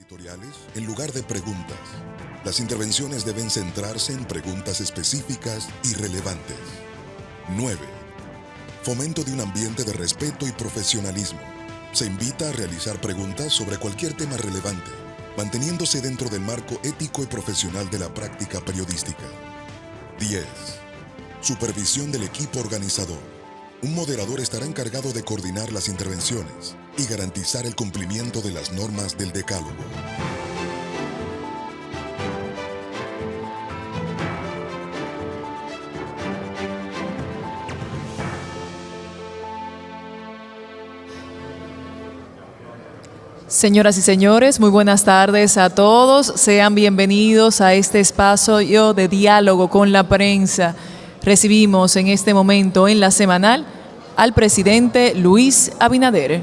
Editoriales, en lugar de preguntas, las intervenciones deben centrarse en preguntas específicas y relevantes. 9. Fomento de un ambiente de respeto y profesionalismo. Se invita a realizar preguntas sobre cualquier tema relevante, manteniéndose dentro del marco ético y profesional de la práctica periodística. 10. Supervisión del equipo organizador. Un moderador estará encargado de coordinar las intervenciones y garantizar el cumplimiento de las normas del Decálogo. Señoras y señores, muy buenas tardes a todos. Sean bienvenidos a este espacio de diálogo con la prensa. Recibimos en este momento en la semanal al presidente Luis Abinader.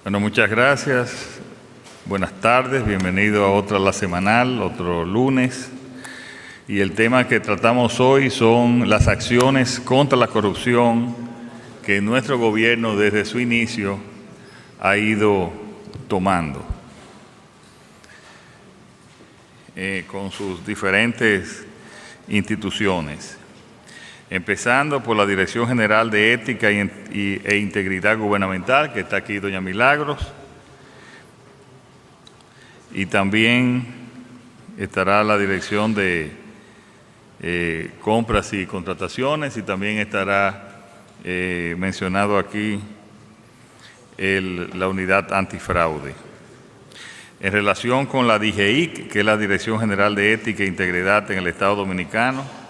Bueno, muchas gracias. Buenas tardes, bienvenido a otra La Semanal, otro lunes. Y el tema que tratamos hoy son las acciones contra la corrupción que nuestro gobierno desde su inicio ha ido tomando con sus diferentes instituciones. Empezando por la Dirección General de Ética e Integridad Gubernamental, que está aquí doña Milagros, y también estará la Dirección de Compras y Contrataciones, y también estará mencionado aquí la Unidad Antifraude. En relación con la DGIC, que es la Dirección General de Ética e Integridad en el Estado Dominicano,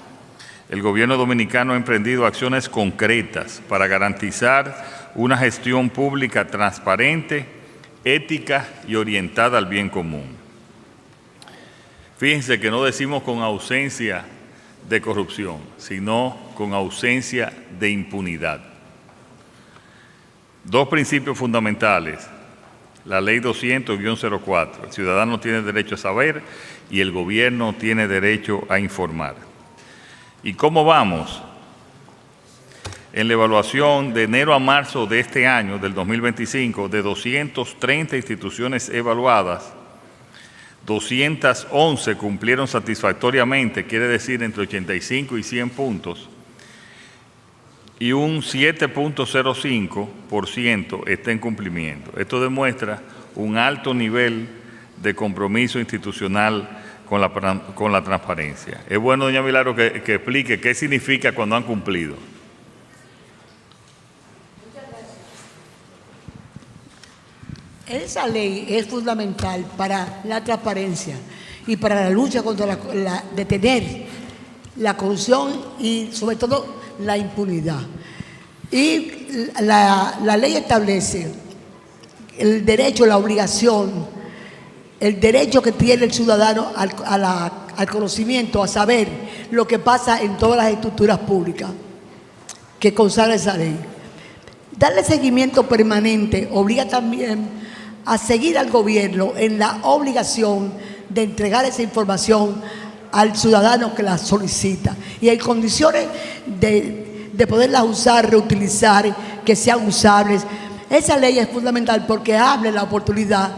el gobierno dominicano ha emprendido acciones concretas para garantizar una gestión pública transparente, ética y orientada al bien común. Fíjense que no decimos con ausencia de corrupción, sino con ausencia de impunidad. Dos principios fundamentales: la Ley 200-04, el ciudadano tiene derecho a saber y el gobierno tiene derecho a informar. ¿Y cómo vamos? En la evaluación de enero a marzo de este año, del 2025, de 230 instituciones evaluadas, 211 cumplieron satisfactoriamente, quiere decir entre 85 y 100 puntos, y un 7.05% está en cumplimiento. Esto demuestra un alto nivel de compromiso institucional con la transparencia. Es bueno, doña Milagro, que explique qué significa cuando han cumplido. Esa ley es fundamental para la transparencia y para la lucha contra detener la corrupción y sobre todo la impunidad. Y la ley establece el derecho, la obligación, el derecho que tiene el ciudadano al conocimiento, a saber lo que pasa en todas las estructuras públicas que consagra esa ley. Darle seguimiento permanente obliga también a seguir al gobierno en la obligación de entregar esa información al ciudadano que la solicita y en condiciones de poderlas usar, reutilizar, que sean usables. Esa ley es fundamental porque abre la oportunidad,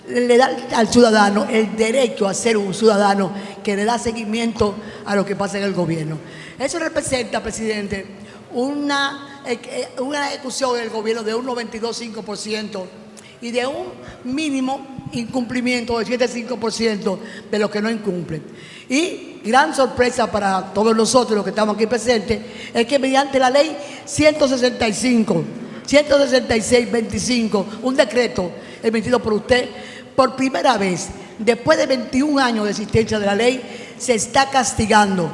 le da al ciudadano el derecho a ser un ciudadano que le da seguimiento a lo que pasa en el gobierno. Eso representa, presidente, una ejecución del gobierno de un 92.5% y de un mínimo incumplimiento del 7.5% de lo que no incumplen. Y gran sorpresa para todos nosotros los que estamos aquí presentes es que mediante la ley 166-25, un decreto emitido por usted, por primera vez, después de 21 años de existencia de la ley, se está castigando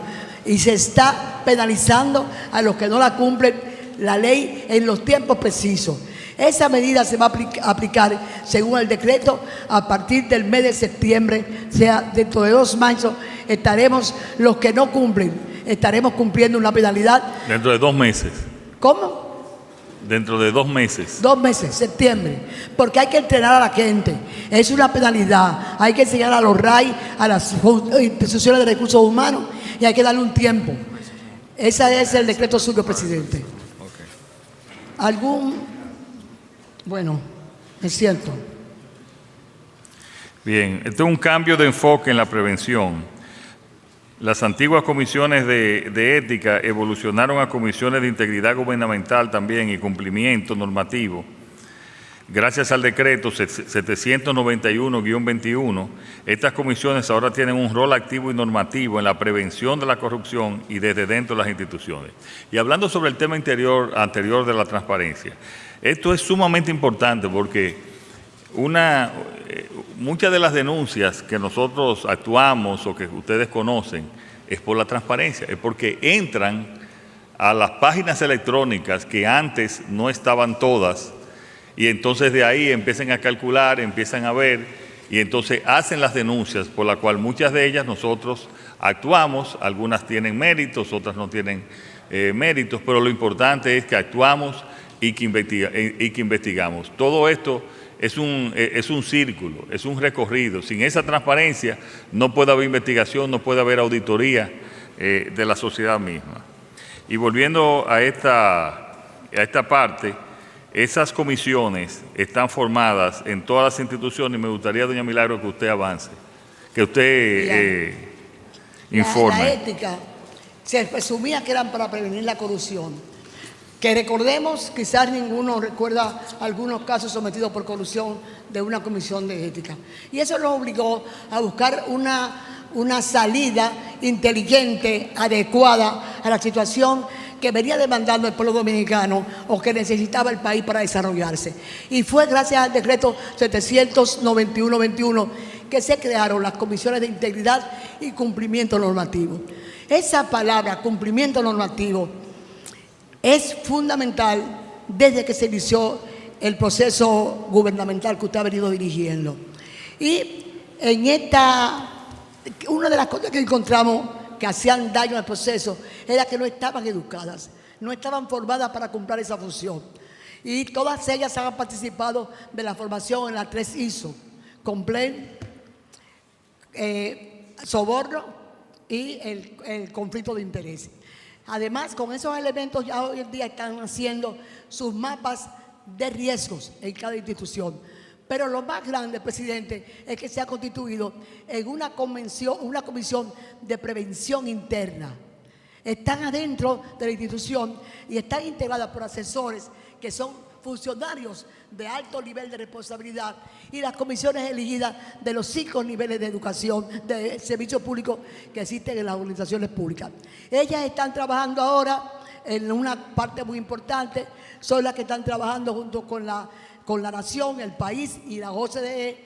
y se está penalizando a los que no la cumplen la ley en los tiempos precisos. Esa medida se va a aplicar según el decreto a partir del mes de septiembre, o sea, dentro de 2 meses estaremos, los que no cumplen, estaremos cumpliendo una penalidad. Dentro de 2 meses. ¿Cómo? Dentro de 2 meses. 2 meses, septiembre, porque hay que entrenar a la gente, es una penalidad, hay que enseñar a los RAI, a las instituciones de recursos humanos, y hay que darle un tiempo. Ese es el decreto suyo, presidente. Okay. Bueno, es cierto. Bien, esto es un cambio de enfoque en la prevención. Las antiguas comisiones de ética evolucionaron a comisiones de integridad gubernamental también y cumplimiento normativo. Gracias al decreto 791-21, estas comisiones ahora tienen un rol activo y normativo en la prevención de la corrupción y desde dentro de las instituciones. Y hablando sobre el tema anterior de la transparencia, esto es sumamente importante porque muchas de las denuncias que nosotros actuamos o que ustedes conocen es por la transparencia, es porque entran a las páginas electrónicas que antes no estaban todas y entonces de ahí empiezan a calcular, empiezan a ver y entonces hacen las denuncias por la cual muchas de ellas nosotros actuamos, algunas tienen méritos, otras no tienen méritos, pero lo importante es que actuamos y que investigamos. Todo esto es un círculo, es un recorrido. Sin esa transparencia no puede haber investigación, no puede haber auditoría de la sociedad misma. Y volviendo a esta parte, esas comisiones están formadas en todas las instituciones y me gustaría, doña Milagro, que usted avance, que usted informe. La ética se presumía que eran para prevenir la corrupción. Que recordemos, quizás ninguno recuerda algunos casos sometidos por corrupción de una comisión de ética. Y eso nos obligó a buscar una salida inteligente, adecuada a la situación que venía demandando el pueblo dominicano o que necesitaba el país para desarrollarse. Y fue gracias al decreto 791-21 que se crearon las comisiones de integridad y cumplimiento normativo. Esa palabra, cumplimiento normativo, es fundamental desde que se inició el proceso gubernamental que usted ha venido dirigiendo. Y una de las cosas que encontramos que hacían daño al proceso era que no estaban educadas, no estaban formadas para cumplir esa función. Y todas ellas han participado de la formación en la 3 ISO, complaint, soborno y el conflicto de interés. Además, con esos elementos ya hoy en día están haciendo sus mapas de riesgos en cada institución. Pero lo más grande, presidente, es que se ha constituido en una comisión de prevención interna. Están adentro de la institución y están integradas por asesores que son funcionarios de alto nivel de responsabilidad y las comisiones elegidas de los 5 niveles de educación, de servicio público que existen en las organizaciones públicas. Ellas están trabajando ahora en una parte muy importante, son las que están trabajando junto con la Nación, el país y la OCDE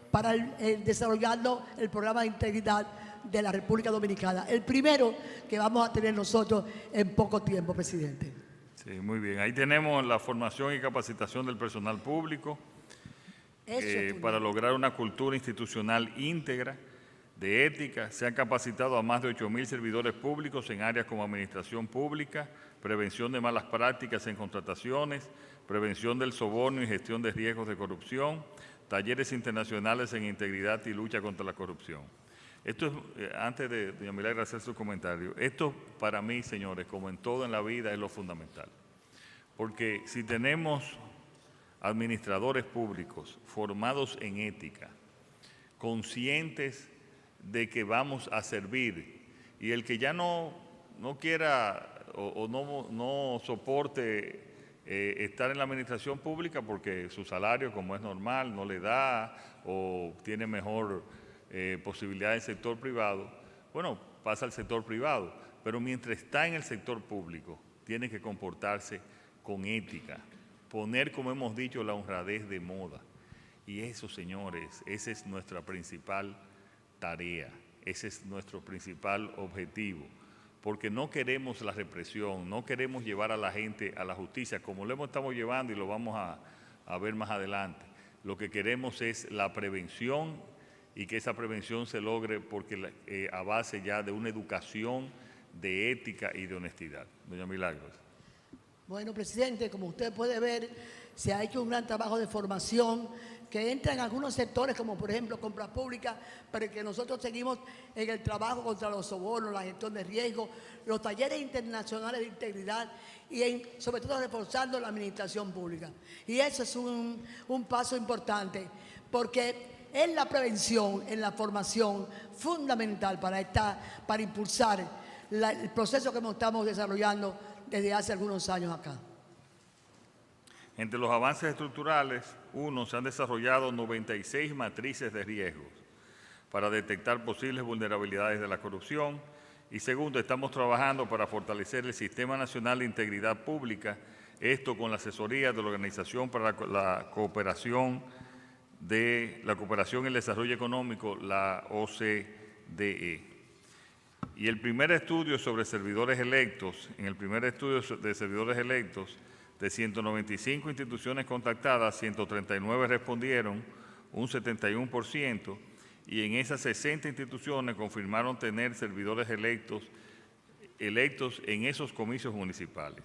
para desarrollando el programa de integridad de la República Dominicana, el primero que vamos a tener nosotros en poco tiempo, presidente. Sí, muy bien. Ahí tenemos la formación y capacitación del personal público para lograr una cultura institucional íntegra de ética. Se han capacitado a más de 8.000 servidores públicos en áreas como administración pública, prevención de malas prácticas en contrataciones, prevención del soborno y gestión de riesgos de corrupción, talleres internacionales en integridad y lucha contra la corrupción. Esto es, antes de doña Milagro hacer su comentario, esto para mí, señores, como en todo en la vida, es lo fundamental. Porque si tenemos administradores públicos formados en ética, conscientes de que vamos a servir, y el que ya no quiera o no soporte estar en la administración pública porque su salario, como es normal, no le da o tiene mejor posibilidad del sector privado, bueno, pasa al sector privado, pero mientras está en el sector público, tiene que comportarse con ética, poner, como hemos dicho, la honradez de moda. Y eso, señores, esa es nuestra principal tarea, ese es nuestro principal objetivo, porque no queremos la represión, no queremos llevar a la gente a la justicia, como lo estamos llevando y lo vamos a ver más adelante. Lo que queremos es la prevención y que esa prevención se logre porque a base ya de una educación de ética y de honestidad. Doña Milagros. Bueno, presidente, como usted puede ver, se ha hecho un gran trabajo de formación que entra en algunos sectores, como por ejemplo compras públicas, pero que nosotros seguimos en el trabajo contra los sobornos, la gestión de riesgo, los talleres internacionales de integridad y sobre todo reforzando la administración pública. Y eso es un paso importante, porque es la prevención, en la formación fundamental para impulsar el proceso que estamos desarrollando desde hace algunos años acá. Entre los avances estructurales, se han desarrollado 96 matrices de riesgos para detectar posibles vulnerabilidades de la corrupción. Y segundo, estamos trabajando para fortalecer el Sistema Nacional de Integridad Pública, esto con la asesoría de la Organización para la Cooperación y el Desarrollo Económico, la OCDE. Y el primer estudio sobre servidores electos, en el primer estudio de servidores electos, de 195 instituciones contactadas, 139 respondieron, un 71%, y en esas 60 instituciones confirmaron tener servidores electos en esos comicios municipales.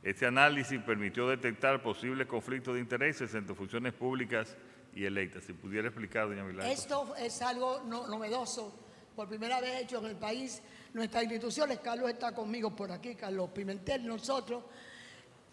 Este análisis permitió detectar posibles conflictos de intereses entre funciones públicas y electas. Si pudiera explicar, doña Milagros. Esto es algo novedoso, por primera vez hecho en el país. Nuestras instituciones, Carlos está conmigo por aquí, Carlos Pimentel, nosotros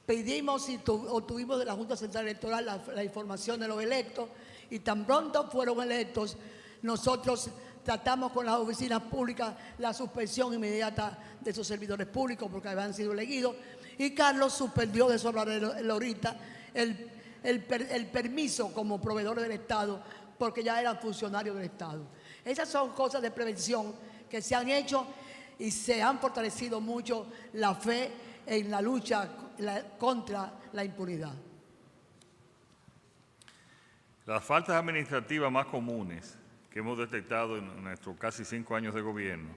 pedimos y obtuvimos de la Junta Central Electoral la información de los electos, y tan pronto fueron electos, nosotros tratamos con las oficinas públicas la suspensión inmediata de esos servidores públicos porque habían sido elegidos, y Carlos suspendió, de eso hablaré ahorita, el permiso como proveedores del Estado porque ya eran funcionarios del Estado. Esas son cosas de prevención que se han hecho y se han fortalecido mucho la fe en la lucha contra la impunidad. Las faltas administrativas más comunes que hemos detectado en nuestros casi 5 años de gobierno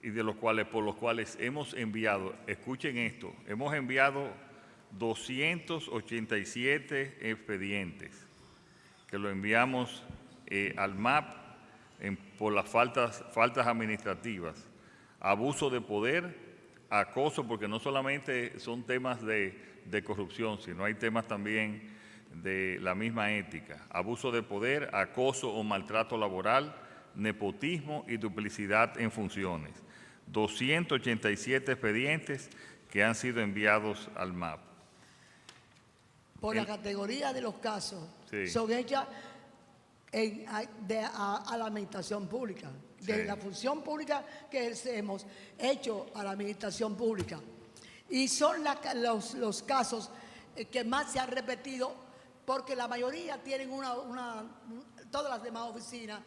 y por los cuales hemos enviado, escuchen esto, hemos enviado 287 expedientes que lo enviamos al MAP por las faltas administrativas, abuso de poder, acoso, porque no solamente son temas de corrupción, sino hay temas también de la misma ética, abuso de poder, acoso o maltrato laboral, nepotismo y duplicidad en funciones. 287 expedientes que han sido enviados al MAP. Por la categoría de los casos, sí, son hechas a la administración pública, de la función pública que hemos hecho a la administración pública. Y son los casos que más se han repetido, porque la mayoría tienen todas las demás oficinas,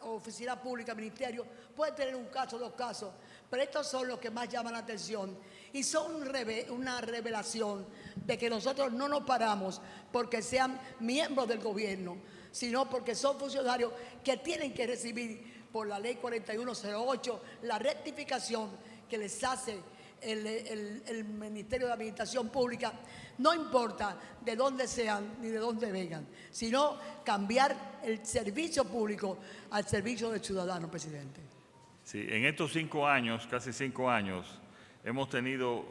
oficina pública, ministerio, pueden tener un caso, 2 casos, pero estos son los que más llaman la atención y son una revelación de que nosotros no nos paramos porque sean miembros del gobierno, sino porque son funcionarios que tienen que recibir por la ley 4108 la rectificación que les hace el Ministerio de Administración Pública, no importa de dónde sean ni de dónde vengan, sino cambiar el servicio público al servicio del ciudadano, presidente. Sí, en estos 5 años, casi 5 años, hemos tenido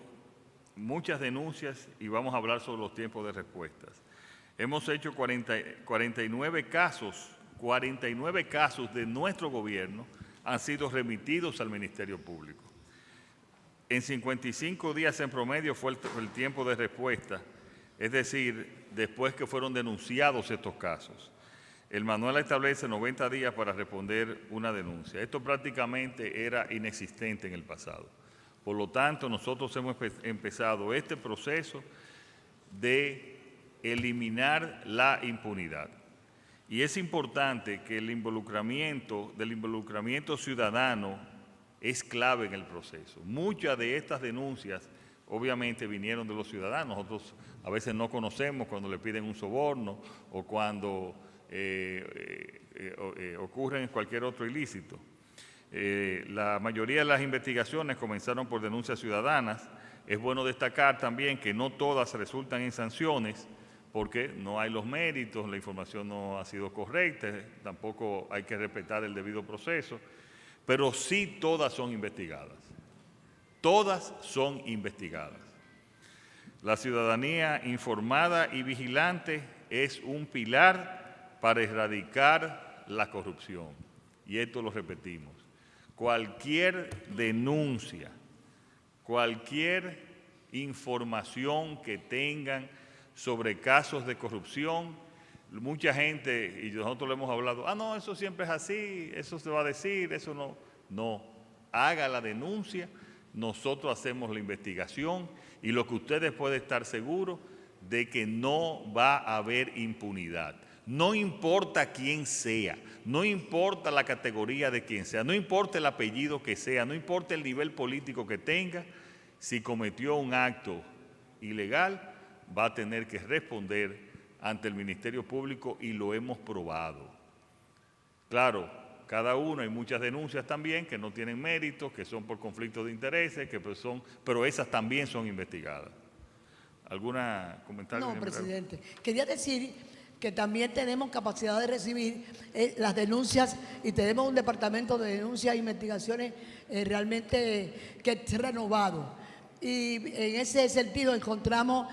muchas denuncias y vamos a hablar sobre los tiempos de respuestas. Hemos hecho 49 casos de nuestro gobierno han sido remitidos al Ministerio Público. En 55 días en promedio fue el tiempo de respuesta, es decir, después que fueron denunciados estos casos. El manual establece 90 días para responder una denuncia. Esto prácticamente era inexistente en el pasado. Por lo tanto, nosotros hemos empezado este proceso de eliminar la impunidad. Y es importante que el involucramiento ciudadano es clave en el proceso. Muchas de estas denuncias obviamente vinieron de los ciudadanos. Nosotros a veces no conocemos cuando le piden un soborno o cuando ocurren cualquier otro ilícito. La mayoría de las investigaciones comenzaron por denuncias ciudadanas. Es bueno destacar también que no todas resultan en sanciones, porque no hay los méritos, la información no ha sido correcta, tampoco hay que respetar el debido proceso, pero sí todas son investigadas. Todas son investigadas. La ciudadanía informada y vigilante es un pilar para erradicar la corrupción. Y esto lo repetimos. Cualquier denuncia, cualquier información que tengan sobre casos de corrupción, mucha gente, y nosotros le hemos hablado, no, eso siempre es así, eso se va a decir, eso no. No, haga la denuncia, nosotros hacemos la investigación y lo que ustedes pueden estar seguros de que no va a haber impunidad. No importa quién sea, no importa la categoría de quien sea, no importa el apellido que sea, no importa el nivel político que tenga, si cometió un acto ilegal, va a tener que responder ante el Ministerio Público y lo hemos probado. Claro, cada uno, hay muchas denuncias también que no tienen mérito, que son por conflicto de intereses, pero esas también son investigadas. ¿Algún comentario? No, presidente. Quería decir que también tenemos capacidad de recibir las denuncias y tenemos un departamento de denuncias e investigaciones realmente que es renovado. Y en ese sentido encontramos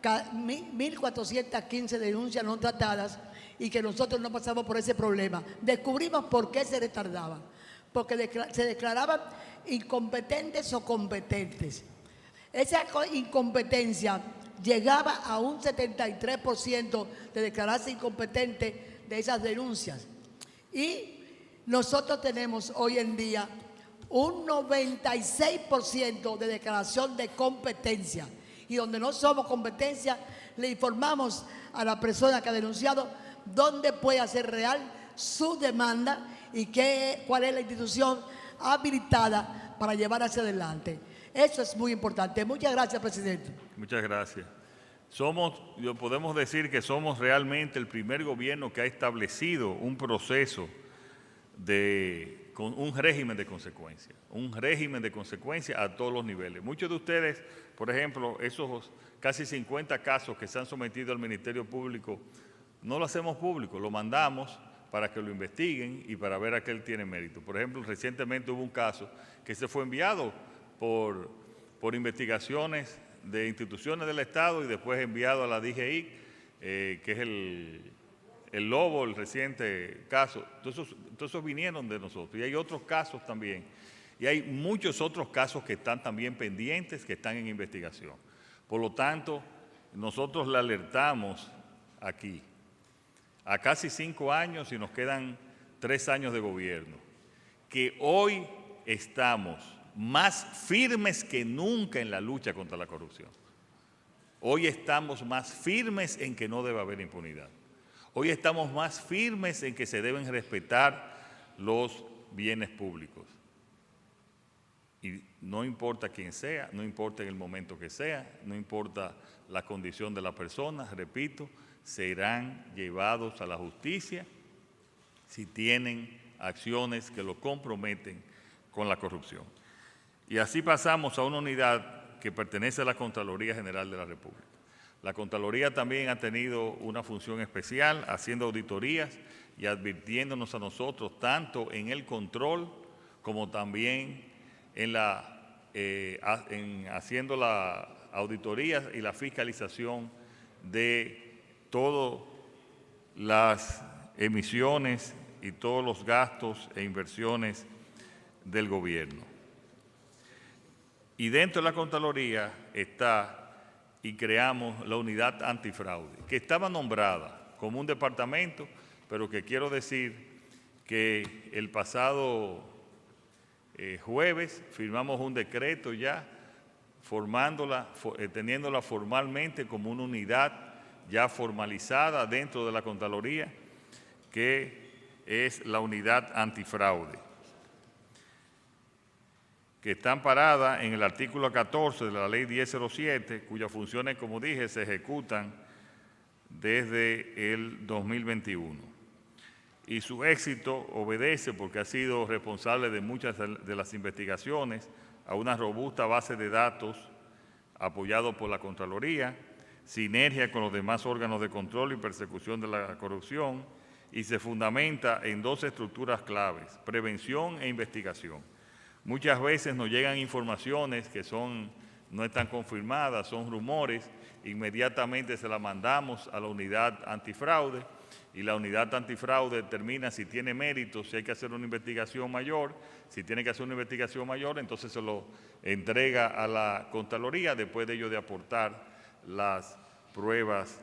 1.415 denuncias no tratadas y que nosotros no pasamos por ese problema. Descubrimos por qué se retardaban, porque se declaraban incompetentes o competentes. Esa incompetencia llegaba a un 73% de declararse incompetente de esas denuncias. Y nosotros tenemos hoy en día un 96% de declaración de competencia. Y donde no somos competencia, le informamos a la persona que ha denunciado dónde puede hacer real su demanda y cuál es la institución habilitada para llevar hacia adelante. Eso es muy importante. Muchas gracias, presidente. Muchas gracias. Podemos decir que somos realmente el primer gobierno que ha establecido un proceso con un régimen de consecuencias a todos los niveles. Muchos de ustedes, por ejemplo, esos casi 50 casos que se han sometido al Ministerio Público, no lo hacemos público, lo mandamos para que lo investiguen y para ver a qué él tiene mérito. Por ejemplo, recientemente hubo un caso que se fue enviado por investigaciones de instituciones del Estado y después enviado a la DGI, que es el Lobo, el reciente caso. Todos esos vinieron de nosotros. Y hay otros casos también. Y hay muchos otros casos que están también pendientes, que están en investigación. Por lo tanto, nosotros le alertamos aquí, a casi 5 años y nos quedan 3 años de gobierno, que hoy estamos más firmes que nunca en la lucha contra la corrupción. Hoy estamos más firmes en que no debe haber impunidad. Hoy estamos más firmes en que se deben respetar los bienes públicos. Y no importa quién sea, no importa en el momento que sea, no importa la condición de la persona, repito, serán llevados a la justicia si tienen acciones que lo comprometen con la corrupción. Y así pasamos a una unidad que pertenece a la Contraloría General de la República. La Contraloría también ha tenido una función especial, haciendo auditorías y advirtiéndonos a nosotros tanto en el control como también haciendo la auditoría y la fiscalización de todas las emisiones y todos los gastos e inversiones del gobierno. Y dentro de la Contraloría y creamos la unidad antifraude, que estaba nombrada como un departamento, pero que quiero decir que el pasado jueves firmamos un decreto ya, teniéndola formalmente como una unidad ya formalizada dentro de la Contraloría, que es la unidad antifraude, que está amparada en el artículo 14 de la Ley 1007, cuyas funciones, como dije, se ejecutan desde el 2021. Y su éxito obedece, porque ha sido responsable de muchas de las investigaciones, a una robusta base de datos apoyado por la Contraloría, sinergia con los demás órganos de control y persecución de la corrupción, y se fundamenta en dos estructuras claves: prevención e investigación. Muchas veces nos llegan informaciones que no están confirmadas, son rumores, inmediatamente se las mandamos a la unidad antifraude, y la unidad antifraude determina si tiene mérito, si hay que hacer una investigación mayor. Si tiene que hacer una investigación mayor, entonces se lo entrega a la Contraloría después de ello de aportar las pruebas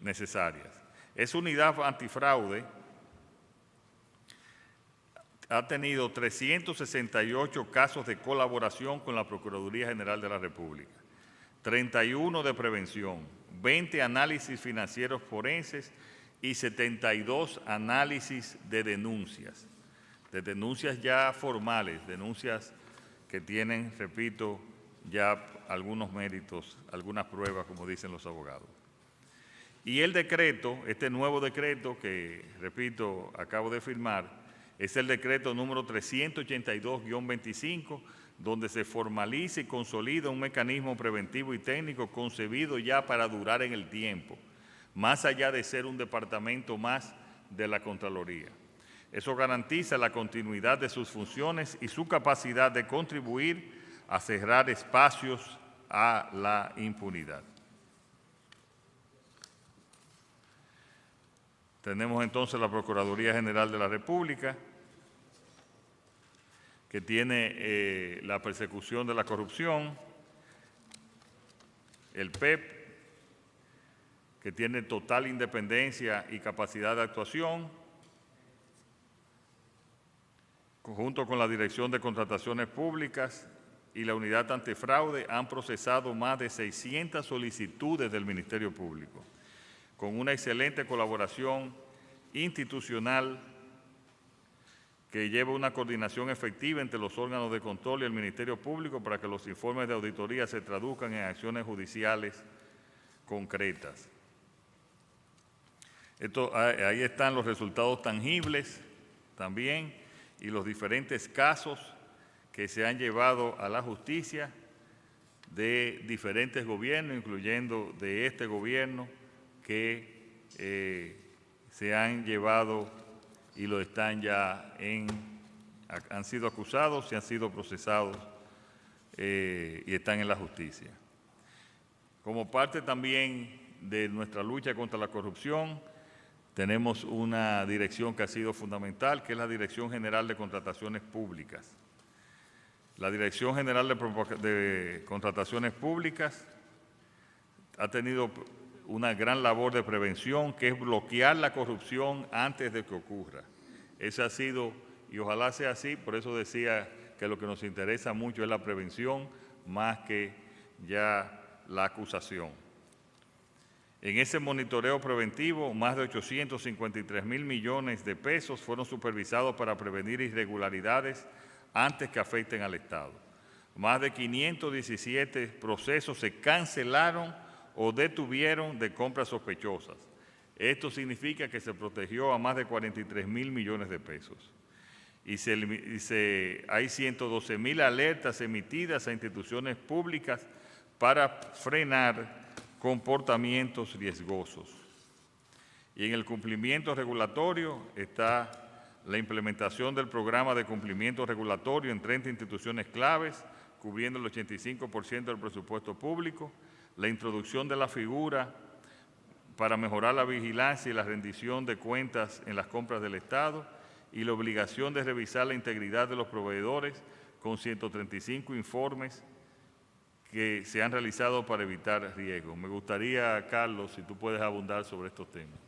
necesarias. Esa unidad antifraude ha tenido 368 casos de colaboración con la Procuraduría General de la República, 31 de prevención, 20 análisis financieros forenses y 72 análisis de denuncias ya formales, denuncias que tienen, repito, ya algunos méritos, algunas pruebas, como dicen los abogados. Y el decreto, este nuevo decreto que, repito, acabo de firmar, es el decreto número 382-25, donde se formaliza y consolida un mecanismo preventivo y técnico concebido ya para durar en el tiempo, más allá de ser un departamento más de la Contraloría. Eso garantiza la continuidad de sus funciones y su capacidad de contribuir a cerrar espacios a la impunidad. Tenemos entonces la Procuraduría General de la República, que tiene la persecución de la corrupción, el PEP, que tiene total independencia y capacidad de actuación, junto con la Dirección de Contrataciones Públicas y la Unidad Antifraude, han procesado más de 600 solicitudes del Ministerio Público, con una excelente colaboración institucional que lleva una coordinación efectiva entre los órganos de control y el Ministerio Público para que los informes de auditoría se traduzcan en acciones judiciales concretas. Ahí están los resultados tangibles también y los diferentes casos que se han llevado a la justicia de diferentes gobiernos, incluyendo de este gobierno, que se han llevado y lo están ya han sido acusados y han sido procesados y están en la justicia. Como parte también de nuestra lucha contra la corrupción, tenemos una dirección que ha sido fundamental, que es la Dirección General de Contrataciones Públicas. La Dirección General de Contrataciones Públicas ha tenido una gran labor de prevención, que es bloquear la corrupción antes de que ocurra. Ese ha sido, y ojalá sea así, por eso decía que lo que nos interesa mucho es la prevención más que ya la acusación. En ese monitoreo preventivo, más de 853,000 millones de pesos fueron supervisados para prevenir irregularidades antes que afecten al Estado. Más de 517 procesos se cancelaron o detuvieron de compras sospechosas. Esto significa que se protegió a más de 43,000 millones de pesos. Y hay 112,000 alertas emitidas a instituciones públicas para frenar comportamientos riesgosos. Y en el cumplimiento regulatorio está la implementación del programa de cumplimiento regulatorio en 30 instituciones claves, cubriendo el 85% del presupuesto público, la introducción de la figura para mejorar la vigilancia y la rendición de cuentas en las compras del Estado y la obligación de revisar la integridad de los proveedores con 135 informes que se han realizado para evitar riesgos. Me gustaría, Carlos, si tú puedes abundar sobre estos temas.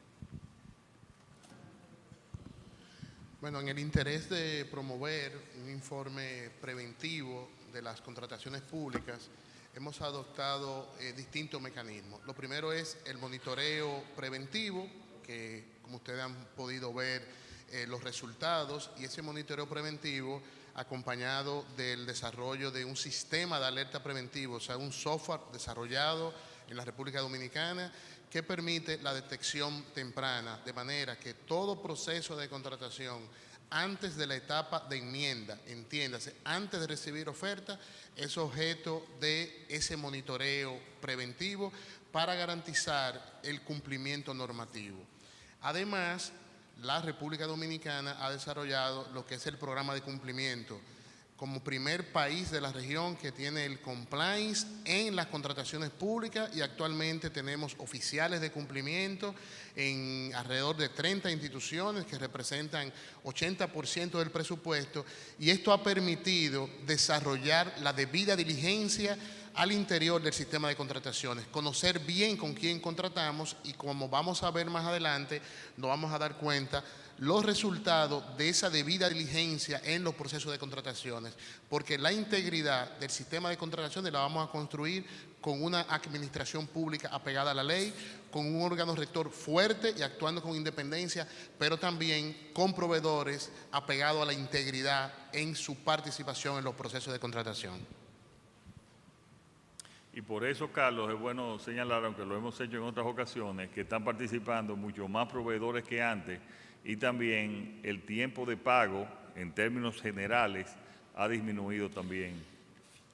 Bueno, en el interés de promover un informe preventivo de las contrataciones públicas, hemos adoptado distintos mecanismos. Lo primero es el monitoreo preventivo, que como ustedes han podido ver los resultados, y ese monitoreo preventivo acompañado del desarrollo de un sistema de alerta preventivo, o sea, un software desarrollado en la República Dominicana que permite la detección temprana, de manera que todo proceso de contratación, antes de la etapa de enmienda, entiéndase, antes de recibir oferta, es objeto de ese monitoreo preventivo para garantizar el cumplimiento normativo. Además, la República Dominicana ha desarrollado lo que es el programa de cumplimiento como primer país de la región que tiene el compliance en las contrataciones públicas, y actualmente tenemos oficiales de cumplimiento en alrededor de 30 instituciones que representan 80% del presupuesto, y esto ha permitido desarrollar la debida diligencia al interior del sistema de contrataciones, conocer bien con quién contratamos, y como vamos a ver más adelante, nos vamos a dar cuenta los resultados de esa debida diligencia en los procesos de contrataciones, porque la integridad del sistema de contrataciones la vamos a construir con una administración pública apegada a la ley, con un órgano rector fuerte y actuando con independencia, pero también con proveedores apegados a la integridad en su participación en los procesos de contratación. Y por eso, Carlos, es bueno señalar, aunque lo hemos hecho en otras ocasiones, que están participando mucho más proveedores que antes, y también el tiempo de pago, en términos generales, ha disminuido también.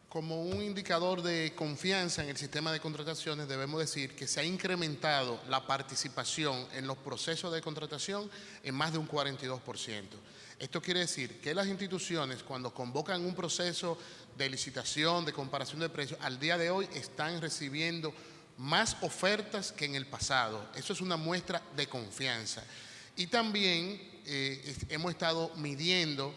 Como un indicador de confianza en el sistema de contrataciones, debemos decir que se ha incrementado la participación en los procesos de contratación en más de un 42%. Esto quiere decir que las instituciones, cuando convocan un proceso de licitación, de comparación de precios, al día de hoy están recibiendo más ofertas que en el pasado. Eso es una muestra de confianza. Y también hemos estado midiendo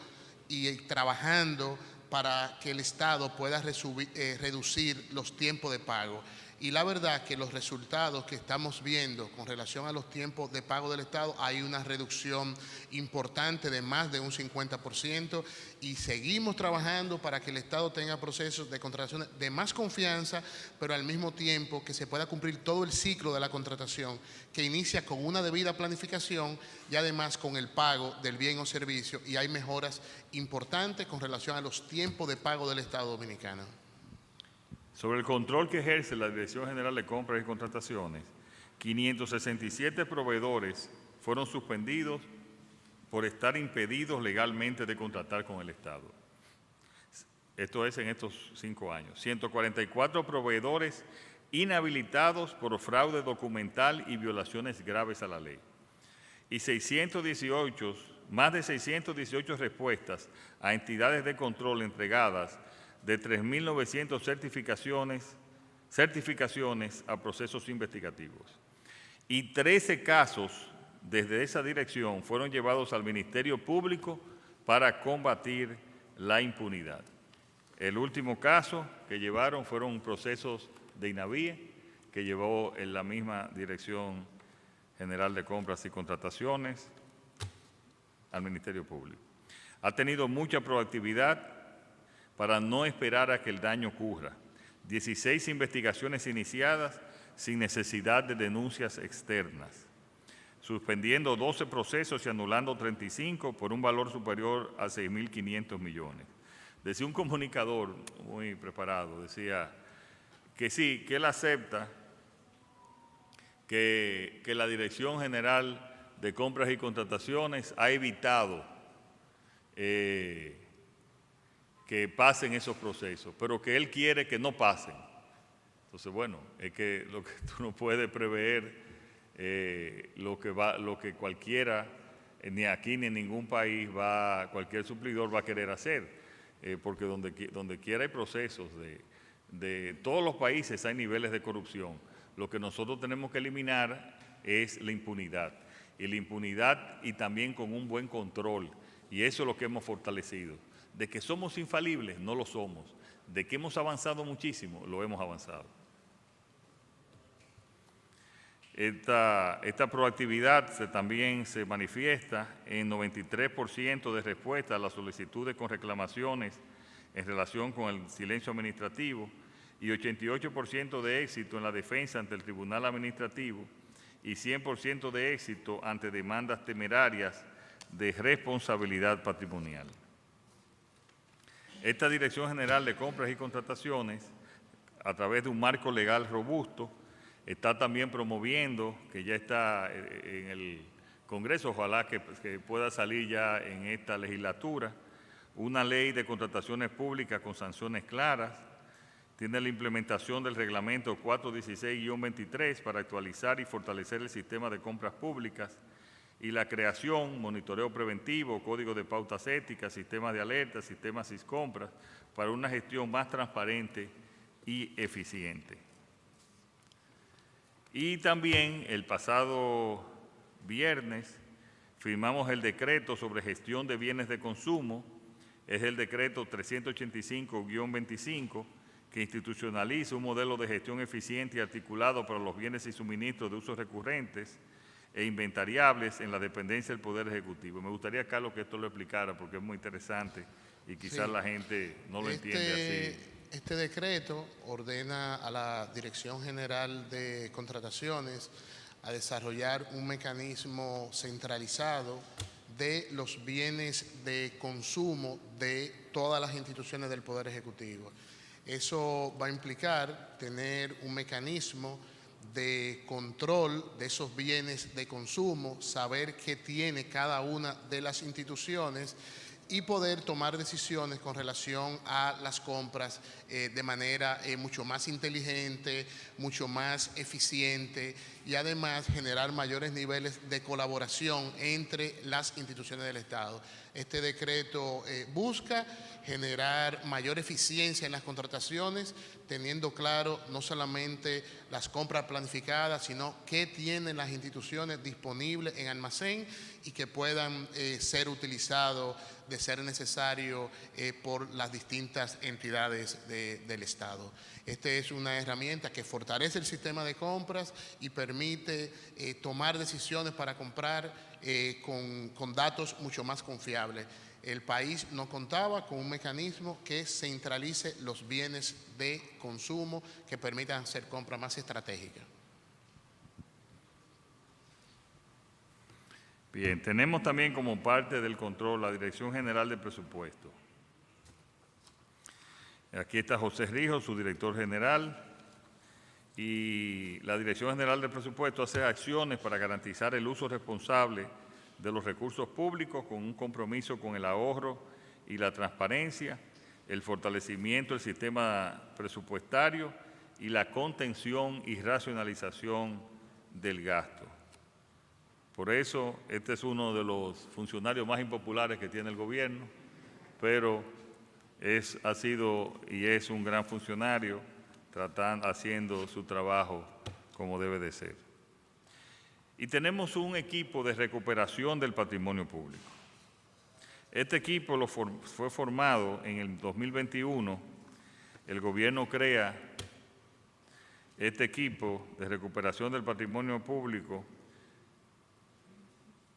y trabajando para que el Estado pueda reducir los tiempos de pago. Y la verdad que los resultados que estamos viendo con relación a los tiempos de pago del Estado, hay una reducción importante de más de un 50%, y seguimos trabajando para que el Estado tenga procesos de contratación de más confianza, pero al mismo tiempo que se pueda cumplir todo el ciclo de la contratación, que inicia con una debida planificación y además con el pago del bien o servicio, y hay mejoras importantes con relación a los tiempos de pago del Estado dominicano. Sobre el control que ejerce la Dirección General de Compras y Contrataciones, 567 proveedores fueron suspendidos por estar impedidos legalmente de contratar con el Estado. Esto es en estos 5 años. 144 proveedores inhabilitados por fraude documental y violaciones graves a la ley. Y más de 618 respuestas a entidades de control entregadas de 3.900 certificaciones a procesos investigativos. Y 13 casos desde esa dirección fueron llevados al Ministerio Público para combatir la impunidad. El último caso que llevaron fueron procesos de INAVIE, que llevó en la misma Dirección General de Compras y Contrataciones al Ministerio Público. Ha tenido mucha proactividad para no esperar a que el daño ocurra. 16 investigaciones iniciadas sin necesidad de denuncias externas, suspendiendo 12 procesos y anulando 35 por un valor superior a 6.500 millones. Decía un comunicador muy preparado, decía que sí, que él acepta que la Dirección General de Compras y Contrataciones ha evitado que pasen esos procesos, pero que él quiere que no pasen. Entonces, bueno, es que lo que tú no puedes prever lo que cualquiera, ni aquí ni en ningún país cualquier suplidor va a querer hacer, porque donde quiera hay procesos de todos los países hay niveles de corrupción. Lo que nosotros tenemos que eliminar es la impunidad, y también con un buen control, y eso es lo que hemos fortalecido. De que somos infalibles, no lo somos. De que hemos avanzado muchísimo, lo hemos avanzado. Esta proactividad también se manifiesta en 93% de respuesta a las solicitudes con reclamaciones en relación con el silencio administrativo, y 88% de éxito en la defensa ante el Tribunal Administrativo, y 100% de éxito ante demandas temerarias de responsabilidad patrimonial. Esta Dirección General de Compras y Contrataciones, a través de un marco legal robusto, está también promoviendo, que ya está en Congreso, ojalá que pueda salir ya en esta legislatura, una ley de contrataciones públicas con sanciones claras. Tiene la implementación del reglamento 416-23 para actualizar y fortalecer el sistema de compras públicas y la creación, monitoreo preventivo, código de pautas éticas, sistemas de alerta, sistemas SIScompras, para una gestión más transparente y eficiente. Y también el pasado viernes firmamos el decreto sobre gestión de bienes de consumo, es el decreto 385-25, que institucionaliza un modelo de gestión eficiente y articulado para los bienes y suministros de usos recurrentes e inventariables en la dependencia del Poder Ejecutivo. Me gustaría, Carlos, que esto lo explicara porque es muy interesante y quizás la gente no lo entiende así. Este decreto ordena a la Dirección General de Contrataciones a desarrollar un mecanismo centralizado de los bienes de consumo de todas las instituciones del Poder Ejecutivo. Eso va a implicar tener un mecanismo de control de esos bienes de consumo, saber qué tiene cada una de las instituciones y poder tomar decisiones con relación a las compras de manera mucho más inteligente, mucho más eficiente y además generar mayores niveles de colaboración entre las instituciones del Estado. Este decreto busca generar mayor eficiencia en las contrataciones, teniendo claro no solamente las compras planificadas, sino qué tienen las instituciones disponibles en almacén y que puedan ser utilizados de ser necesario por las distintas entidades del Estado. Esta es una herramienta que fortalece el sistema de compras y permite tomar decisiones para comprar con datos mucho más confiables. El país no contaba con un mecanismo que centralice los bienes de consumo que permitan hacer compras más estratégicas. Bien, tenemos también como parte del control la Dirección General de Presupuesto. Aquí está José Rijo, su director general, y la Dirección General de Presupuesto hace acciones para garantizar el uso responsable de los recursos públicos con un compromiso con el ahorro y la transparencia, el fortalecimiento del sistema presupuestario y la contención y racionalización del gasto. Por eso, este es uno de los funcionarios más impopulares que tiene el gobierno, pero ha sido y es un gran funcionario haciendo su trabajo como debe de ser. Y tenemos un equipo de recuperación del patrimonio público. Este equipo fue formado en el 2021. El gobierno crea este equipo de recuperación del patrimonio público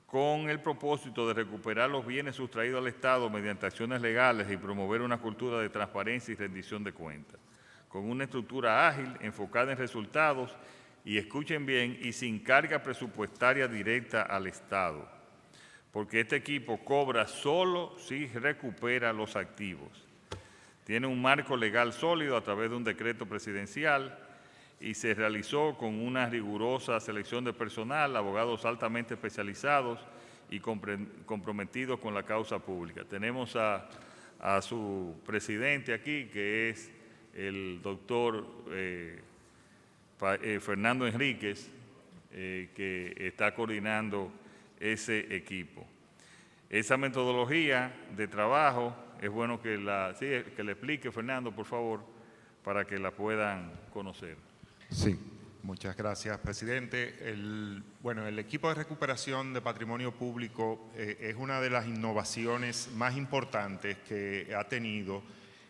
con el propósito de recuperar los bienes sustraídos al Estado mediante acciones legales y promover una cultura de transparencia y rendición de cuentas, con una estructura ágil, enfocada en resultados y escuchen bien, y sin carga presupuestaria directa al Estado, porque este equipo cobra solo si recupera los activos. Tiene un marco legal sólido a través de un decreto presidencial y se realizó con una rigurosa selección de personal, abogados altamente especializados y comprometidos con la causa pública. Tenemos a su presidente aquí, que es el doctor Fernando Enríquez, que está coordinando ese equipo. Esa metodología de trabajo es bueno que le explique, Fernando, por favor, para que la puedan conocer. Sí, muchas gracias, presidente. El equipo de recuperación de patrimonio público es una de las innovaciones más importantes que ha tenido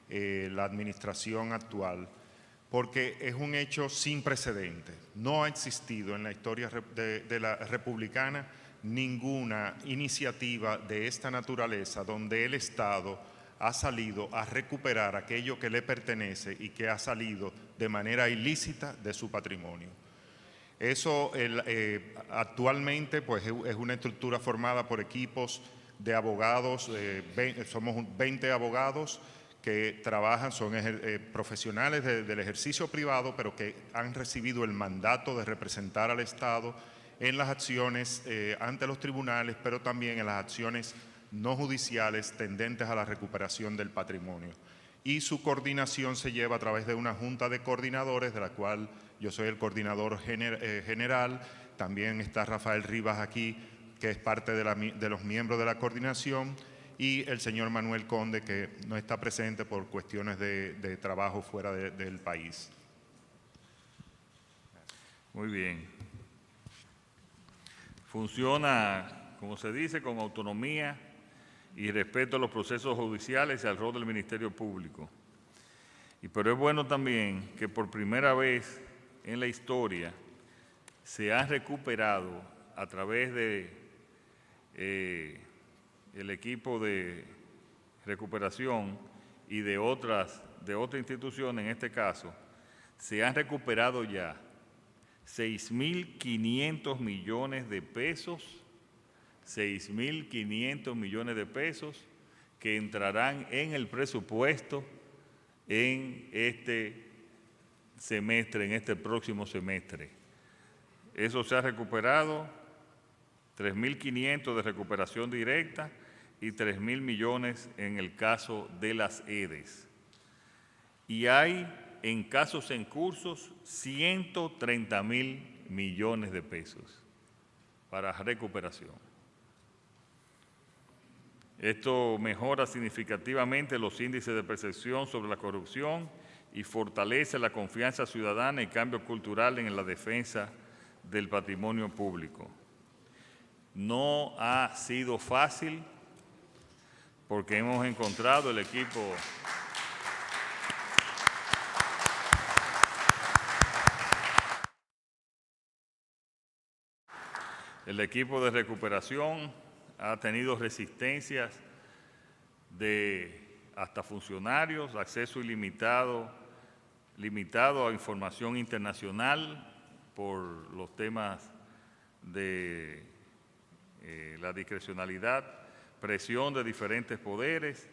la administración actual, porque es un hecho sin precedentes. No ha existido en la historia de la republicana ninguna iniciativa de esta naturaleza donde el Estado ha salido a recuperar aquello que le pertenece y que ha salido de manera ilícita de su patrimonio. Eso actualmente pues, es una estructura formada por equipos de abogados, somos 20 abogados que trabajan, son profesionales del ejercicio privado, pero que han recibido el mandato de representar al Estado en las acciones ante los tribunales, pero también en las acciones no judiciales tendentes a la recuperación del patrimonio. Y su coordinación se lleva a través de una junta de coordinadores, de la cual yo soy el coordinador general. También está Rafael Rivas aquí, que es parte de los miembros de la coordinación, y el señor Manuel Conde, que no está presente por cuestiones de trabajo fuera del país. Muy bien. Funciona, como se dice, con autonomía y respeto a los procesos judiciales y al rol del Ministerio Público. Pero es bueno también que por primera vez en la historia se ha recuperado a través de el equipo de recuperación y de otras instituciones, en este caso, se han recuperado ya 6.500 millones de pesos, 6.500 millones de pesos que entrarán en el presupuesto en este semestre, en este próximo semestre. Eso se ha recuperado, 3.500 de recuperación directa y 3.000 millones en el caso de las EDES. Y hay en casos en cursos 130.000 millones de pesos para recuperación. Esto mejora significativamente los índices de percepción sobre la corrupción y fortalece la confianza ciudadana y cambio cultural en la defensa del patrimonio público. No ha sido fácil porque hemos encontrado el equipo de recuperación ha tenido resistencias de hasta funcionarios, acceso limitado a información internacional por los temas de la discrecionalidad, presión de diferentes poderes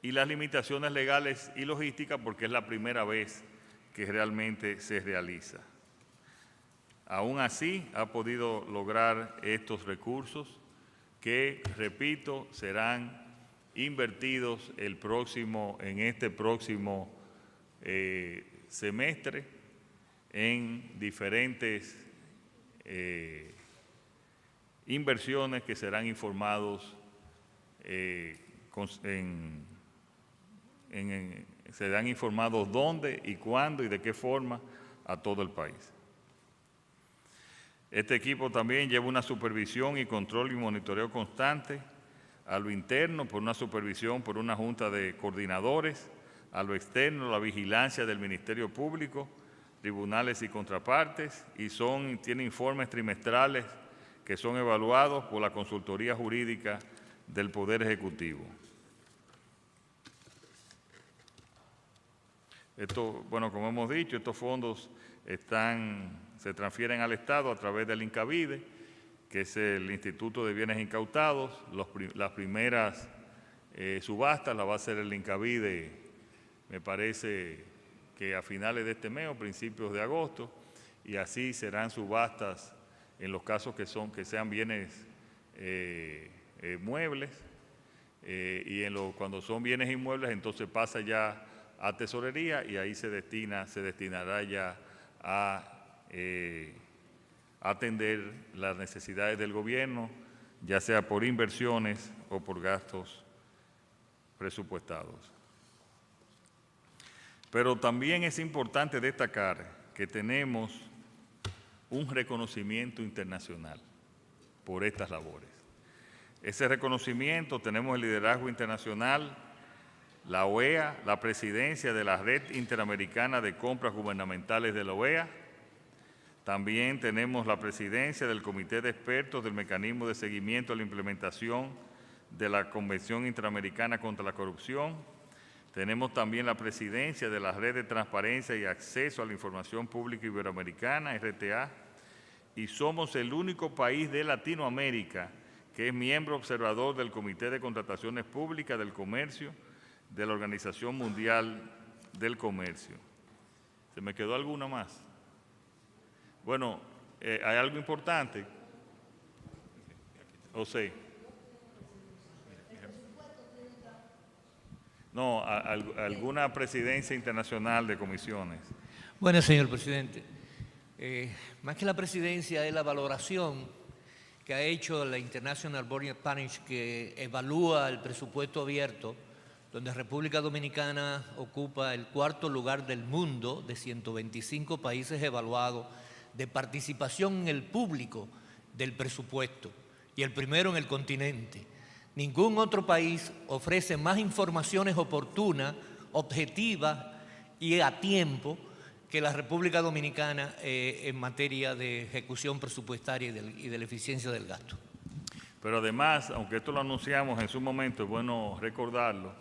y las limitaciones legales y logísticas porque es la primera vez que realmente se realiza. Aún así, ha podido lograr estos recursos que, repito, serán invertidos en este próximo semestre en diferentes inversiones que serán informados, serán informados dónde y cuándo y de qué forma a todo el país. Este equipo también lleva una supervisión y control y monitoreo constante a lo interno, por una supervisión por una junta de coordinadores, a lo externo, la vigilancia del Ministerio Público, tribunales y contrapartes, y tiene informes trimestrales que son evaluados por la consultoría jurídica del Poder Ejecutivo. Bueno, como hemos dicho, estos fondos se transfieren al Estado a través del INCAVIDE, que es el Instituto de Bienes Incautados. Las primeras subastas las va a hacer el INCAVIDE, me parece que a finales de este mes o principios de agosto, y así serán subastas en los casos que sean bienes muebles, y cuando son bienes inmuebles, entonces pasa ya a tesorería y ahí se destinará ya a atender las necesidades del gobierno, ya sea por inversiones o por gastos presupuestados. Pero también es importante destacar que tenemos un reconocimiento internacional por estas labores. Ese reconocimiento, tenemos el liderazgo internacional, la OEA, la presidencia de la Red Interamericana de Compras Gubernamentales de la OEA. También tenemos la presidencia del Comité de Expertos del Mecanismo de Seguimiento a la Implementación de la Convención Interamericana contra la Corrupción. Tenemos también la presidencia de la Red de Transparencia y Acceso a la Información Pública Iberoamericana, RTA, y somos el único país de Latinoamérica que es miembro observador del Comité de Contrataciones Públicas del Comercio de la Organización Mundial del Comercio. ¿Se me quedó alguna más? Bueno, hay algo importante, José. No, alguna presidencia internacional de comisiones. Bueno, señor presidente, más que la presidencia es la valoración que ha hecho la International Board Partnership, que evalúa el presupuesto abierto, donde República Dominicana ocupa el 4º lugar del mundo de 125 países evaluados de participación en el público del presupuesto y el primero en el continente. Ningún otro país ofrece más informaciones oportunas, objetivas y a tiempo que la República Dominicana en materia de ejecución presupuestaria y de la eficiencia del gasto. Pero además, aunque esto lo anunciamos en su momento, es bueno recordarlo,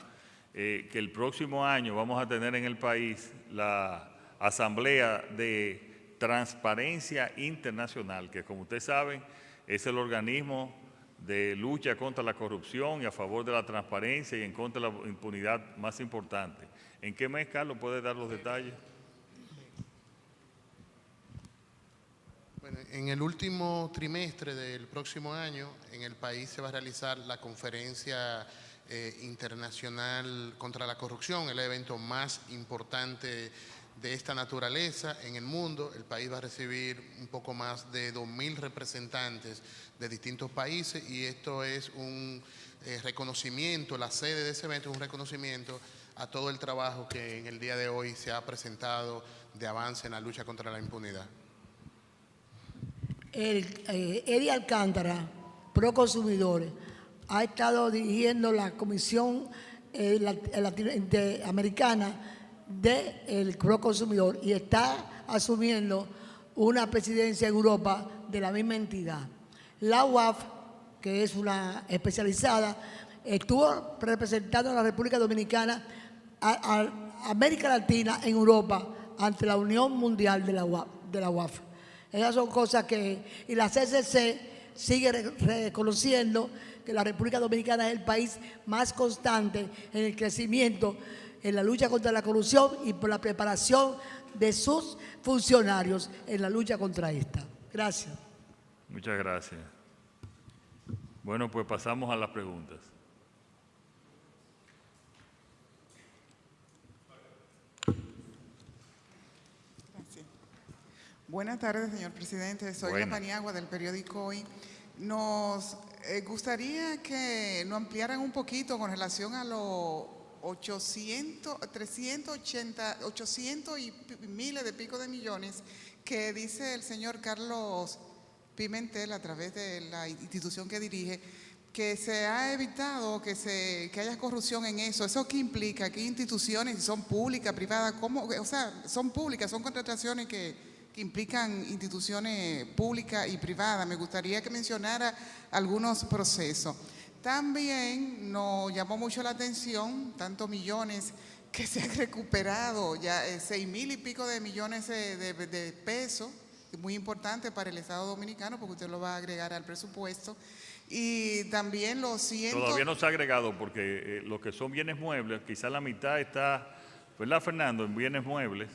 que el próximo año vamos a tener en el país la Asamblea de Transparencia Internacional, que como ustedes saben es el organismo de lucha contra la corrupción y a favor de la transparencia y en contra de la impunidad más importante. ¿En qué mes, Carlos, puede dar los detalles? Bueno, en el último trimestre del próximo año, en el país se va a realizar la Conferencia Internacional contra la Corrupción, el evento más importante de esta naturaleza en el mundo. El país va a recibir un poco más de 2.000 representantes de distintos países y esto es un reconocimiento, la sede de ese evento es un reconocimiento a todo el trabajo que en el día de hoy se ha presentado de avance en la lucha contra la impunidad. Eddie Alcántara, pro consumidores, ha estado dirigiendo la Comisión Interamericana del pro consumidor y está asumiendo una presidencia en Europa de la misma entidad. La UAF, que es una especializada, estuvo representando a la República Dominicana, a América Latina en Europa, ante la Unión Mundial de la UAF. Esas son cosas que, y la CCC sigue reconociendo que la República Dominicana es el país más constante en el crecimiento, en la lucha contra la corrupción y por la preparación de sus funcionarios en la lucha contra esta. Gracias. Muchas gracias. Bueno, pues pasamos a las preguntas. Gracias. Buenas tardes, señor presidente. Soy la Paniagua del periódico Hoy. Nos gustaría que nos ampliaran un poquito con relación a los 800 y miles de pico de millones que dice el señor Carlos Pimentel a través de la institución que dirige, que se ha evitado que haya corrupción en eso. ¿Eso qué implica? ¿Qué instituciones son públicas, privadas? ¿Cómo? O sea, son públicas, son contrataciones que implican instituciones públicas y privadas. Me gustaría que mencionara algunos procesos. También nos llamó mucho la atención tantos millones que se han recuperado, ya 6.000 y pico de millones de pesos, muy importante para el Estado Dominicano porque usted lo va a agregar al presupuesto. Y también los 100... Todavía no se ha agregado porque lo que son bienes muebles, quizás la mitad está, ¿verdad, Fernando?, en bienes muebles.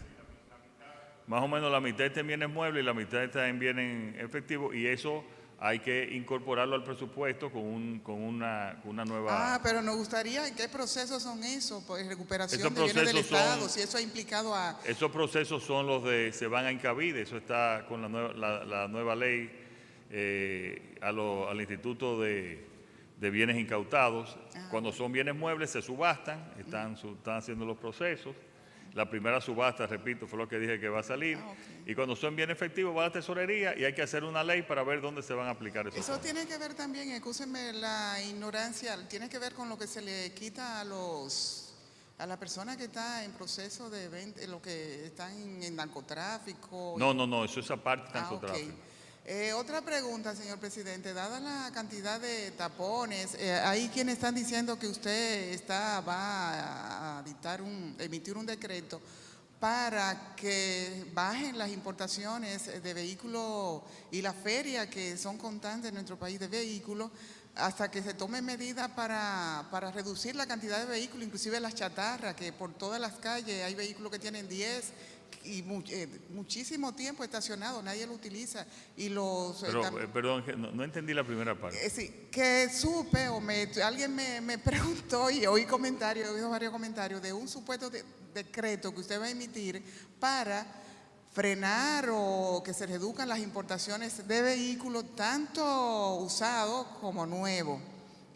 Más o menos la mitad está en bienes muebles y la mitad está en bienes efectivos y eso hay que incorporarlo al presupuesto con una nueva... pero nos gustaría, ¿qué procesos son esos? Pues recuperación de bienes del Estado, si eso ha implicado a... Esos procesos son los se van a Incavide, eso está con la nueva ley al Instituto de Bienes Incautados. Cuando son bienes muebles se subastan, están haciendo los procesos. La primera subasta, repito, fue lo que dije que va a salir. Y cuando son bienes efectivos va a la tesorería y hay que hacer una ley para ver dónde se van a aplicar esos fondos. Eso tiene que ver también, excúsenme la ignorancia, tiene que ver con lo que se le quita a la persona que está en proceso de venta, lo que están en narcotráfico. No, eso es aparte de narcotráfico. Otra pregunta, señor presidente, dada la cantidad de tapones, hay quienes están diciendo que usted va a emitir un decreto para que bajen las importaciones de vehículos y la feria que son constantes en nuestro país de vehículos, hasta que se tomen medidas para reducir la cantidad de vehículos, inclusive las chatarras, que por todas las calles hay vehículos que tienen 10, muchísimo tiempo estacionado, nadie lo utiliza. Y los, perdón, no entendí la primera parte. sí, que supe alguien me preguntó y oí varios comentarios de un supuesto decreto que usted va a emitir para frenar o que se reduzcan las importaciones de vehículos tanto usados como nuevos.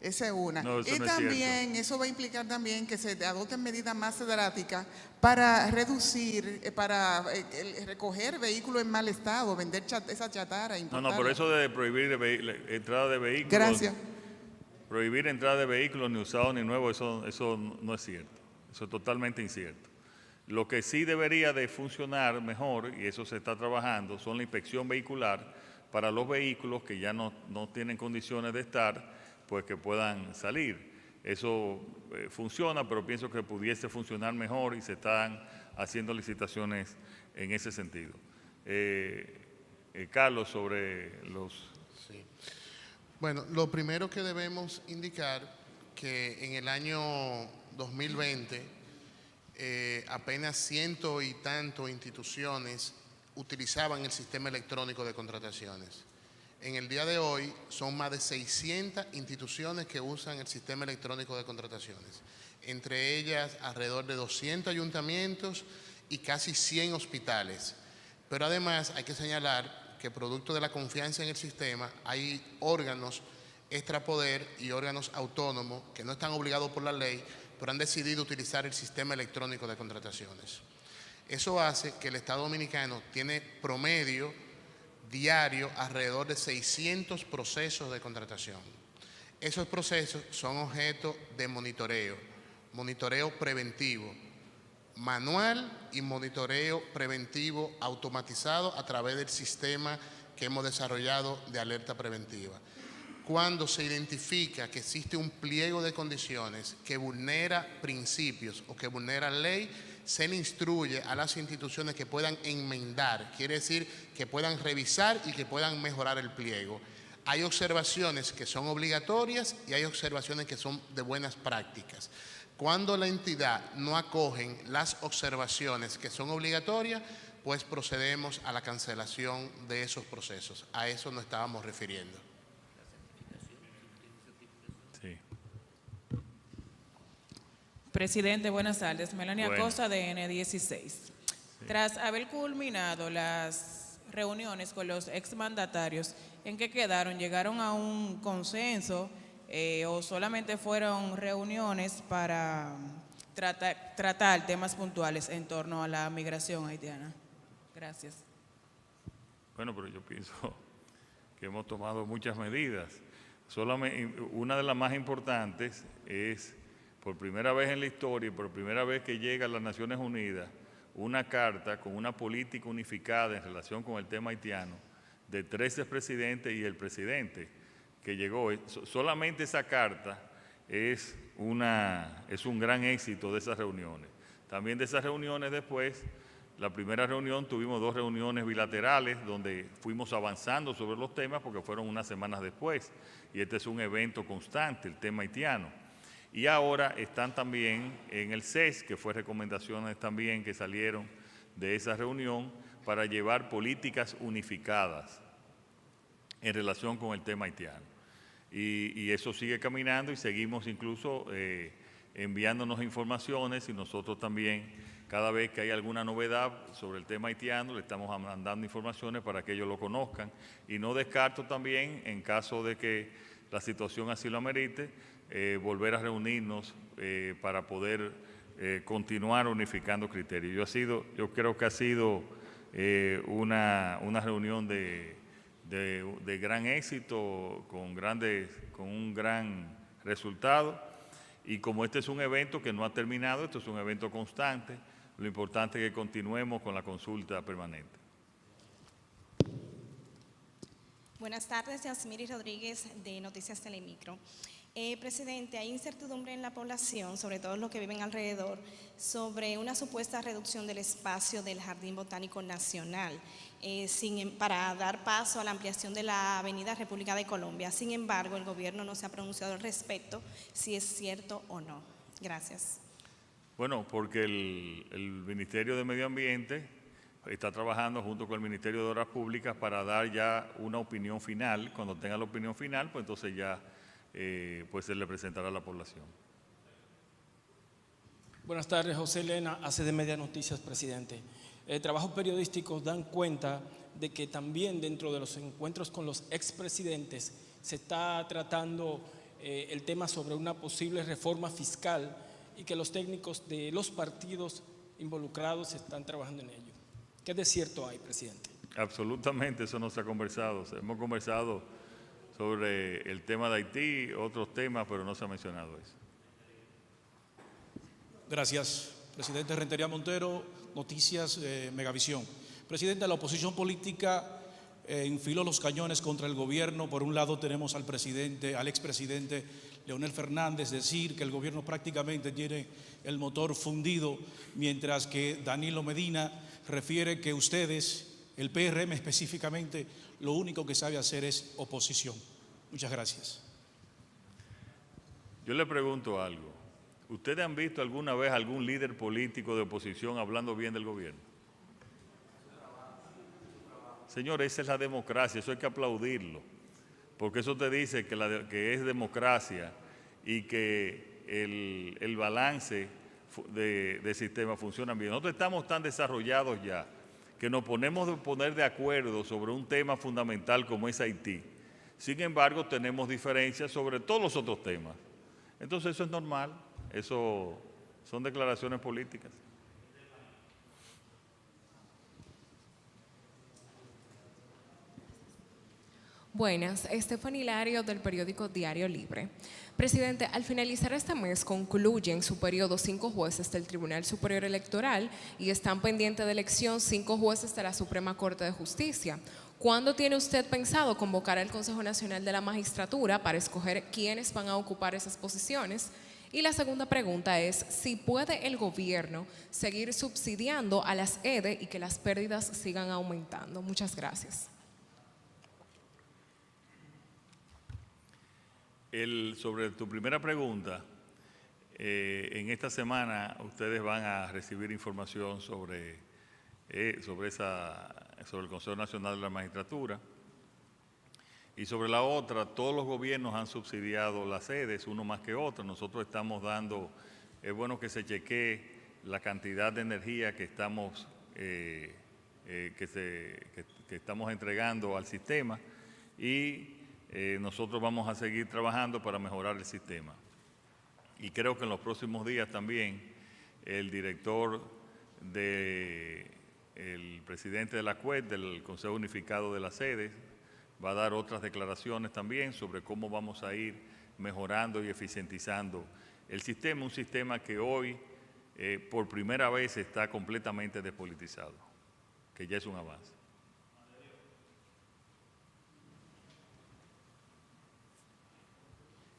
Esa es una. No, eso y no es también cierto. eso va a implicar también que se adopten medidas más drásticas para reducir, recoger vehículos en mal estado, vender esa chatarra, importarla. No, por eso de prohibir entrada de vehículos. Gracias. Prohibir entrada de vehículos ni usados ni nuevos, eso no es cierto. Eso es totalmente incierto. Lo que sí debería de funcionar mejor, y eso se está trabajando, son la inspección vehicular para los vehículos que ya no tienen condiciones de estar, pues que puedan salir. Eso funciona, pero pienso que pudiese funcionar mejor y se están haciendo licitaciones en ese sentido. Carlos, sobre los... Sí. Bueno, lo primero que debemos indicar que en el año 2020 apenas 100 y tanto instituciones utilizaban el sistema electrónico de contrataciones. En el día de hoy son más de 600 instituciones que usan el sistema electrónico de contrataciones, entre ellas alrededor de 200 ayuntamientos y casi 100 hospitales. Pero además hay que señalar que producto de la confianza en el sistema hay órganos extrapoder y órganos autónomos que no están obligados por la ley, pero han decidido utilizar el sistema electrónico de contrataciones. Eso hace que el Estado Dominicano tiene promedio diario alrededor de 600 procesos de contratación. Esos procesos son objeto de monitoreo preventivo, manual y monitoreo preventivo automatizado a través del sistema que hemos desarrollado de alerta preventiva. Cuando se identifica que existe un pliego de condiciones que vulnera principios o que vulnera ley, se le instruye a las instituciones que puedan enmendar, quiere decir que puedan revisar y que puedan mejorar el pliego. Hay observaciones que son obligatorias y hay observaciones que son de buenas prácticas. Cuando la entidad no acogen las observaciones que son obligatorias, pues procedemos a la cancelación de esos procesos. A eso nos estábamos refiriendo. Sí. Presidente, buenas tardes. Melania Bueno. Acosta, de N16. Tras haber culminado las reuniones con los exmandatarios, ¿en qué quedaron? ¿Llegaron a un consenso o solamente fueron reuniones para tratar temas puntuales en torno a la migración haitiana? Gracias. Bueno, pero yo pienso que hemos tomado muchas medidas. Una de las más importantes es, por primera vez en la historia y por primera vez que llega a las Naciones Unidas, una carta con una política unificada en relación con el tema haitiano de 13 presidentes y el presidente que llegó. Solamente esa carta es un gran éxito de esas reuniones. También de esas reuniones después, la primera reunión tuvimos 2 reuniones bilaterales donde fuimos avanzando sobre los temas porque fueron unas semanas después y este es un evento constante, el tema haitiano. Y ahora están también en el CES, que fue recomendaciones también que salieron de esa reunión para llevar políticas unificadas en relación con el tema haitiano. Y eso sigue caminando y seguimos incluso enviándonos informaciones y nosotros también, cada vez que hay alguna novedad sobre el tema haitiano, le estamos mandando informaciones para que ellos lo conozcan. Y no descarto también, en caso de que la situación así lo amerite, volver a reunirnos para poder continuar unificando criterios. Yo creo que ha sido una reunión de gran éxito, con un gran resultado. Y como este es un evento que no ha terminado, esto es un evento constante, lo importante es que continuemos con la consulta permanente. Buenas tardes, Yasmiri Rodríguez, de Noticias Telemicro. Presidente, hay incertidumbre en la población, sobre todo los que viven alrededor, sobre una supuesta reducción del espacio del Jardín Botánico Nacional para dar paso a la ampliación de la Avenida República de Colombia. Sin embargo, el gobierno no se ha pronunciado al respecto, si es cierto o no. Gracias. Bueno, porque el Ministerio de Medio Ambiente está trabajando junto con el Ministerio de Obras Públicas para dar ya una opinión final. Cuando tenga la opinión final, pues entonces ya pues se le presentará a la población. Buenas tardes, José Elena, ACD Media Noticias, presidente. Trabajos periodísticos dan cuenta de que también dentro de los encuentros con los expresidentes se está tratando el tema sobre una posible reforma fiscal y que los técnicos de los partidos involucrados están trabajando en ello. ¿Qué de cierto hay, presidente? Absolutamente, eso no se ha conversado. Hemos conversado sobre el tema de Haití, otros temas, pero no se ha mencionado eso. Gracias, presidente Rentería Montero, Noticias Megavisión. Presidente, la oposición política enfiló los cañones contra el gobierno. Por un lado tenemos al expresidente Leonel Fernández decir que el gobierno prácticamente tiene el motor fundido, mientras que Danilo Medina refiere que ustedes, el PRM específicamente, lo único que sabe hacer es oposición. Muchas gracias. Yo le pregunto algo. ¿Ustedes han visto alguna vez algún líder político de oposición hablando bien del gobierno? Señor, esa es la democracia, eso hay que aplaudirlo, porque eso te dice que es democracia y que el balance de sistema funciona bien. Nosotros estamos tan desarrollados ya que nos poner de acuerdo sobre un tema fundamental como es Haití. Sin embargo, tenemos diferencias sobre todos los otros temas. Entonces eso es normal, eso son declaraciones políticas. Buenas, Estefany Hilario del periódico Diario Libre. Presidente, al finalizar este mes concluyen su periodo 5 jueces del Tribunal Superior Electoral y están pendientes de elección 5 jueces de la Suprema Corte de Justicia. ¿Cuándo tiene usted pensado convocar al Consejo Nacional de la Magistratura para escoger quiénes van a ocupar esas posiciones? Y la segunda pregunta es si puede el gobierno seguir subsidiando a las EDE y que las pérdidas sigan aumentando. Muchas gracias. Sobre tu primera pregunta, en esta semana ustedes van a recibir información sobre el Consejo Nacional de la Magistratura. Y sobre la otra, todos los gobiernos han subsidiado las sedes, uno más que otro. Nosotros estamos dando, es bueno que se chequee la cantidad de energía que estamos, que estamos entregando al sistema y nosotros vamos a seguir trabajando para mejorar el sistema. Y creo que en los próximos días también el director el presidente de la CUET, del Consejo Unificado de las Sedes, va a dar otras declaraciones también sobre cómo vamos a ir mejorando y eficientizando el sistema, un sistema que hoy por primera vez está completamente despolitizado, que ya es un avance.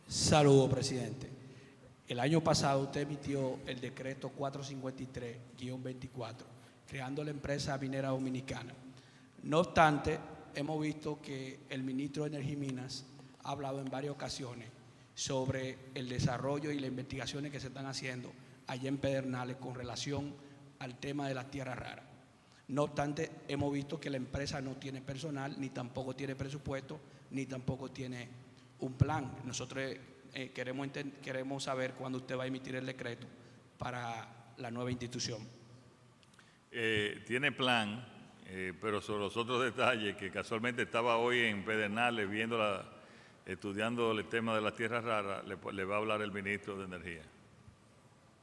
Saludos, presidente. El año pasado usted emitió el decreto 453-24, creando la empresa minera dominicana. No obstante, hemos visto que el ministro de Energía y Minas ha hablado en varias ocasiones sobre el desarrollo y las investigaciones que se están haciendo allá en Pedernales con relación al tema de las tierras raras. No obstante, hemos visto que la empresa no tiene personal, ni tampoco tiene presupuesto, ni tampoco tiene un plan. Nosotros queremos saber cuándo usted va a emitir el decreto para la nueva institución. Tiene plan, pero sobre los otros detalles, que casualmente estaba hoy en Pedernales estudiando el tema de las tierras raras, le va a hablar el ministro de Energía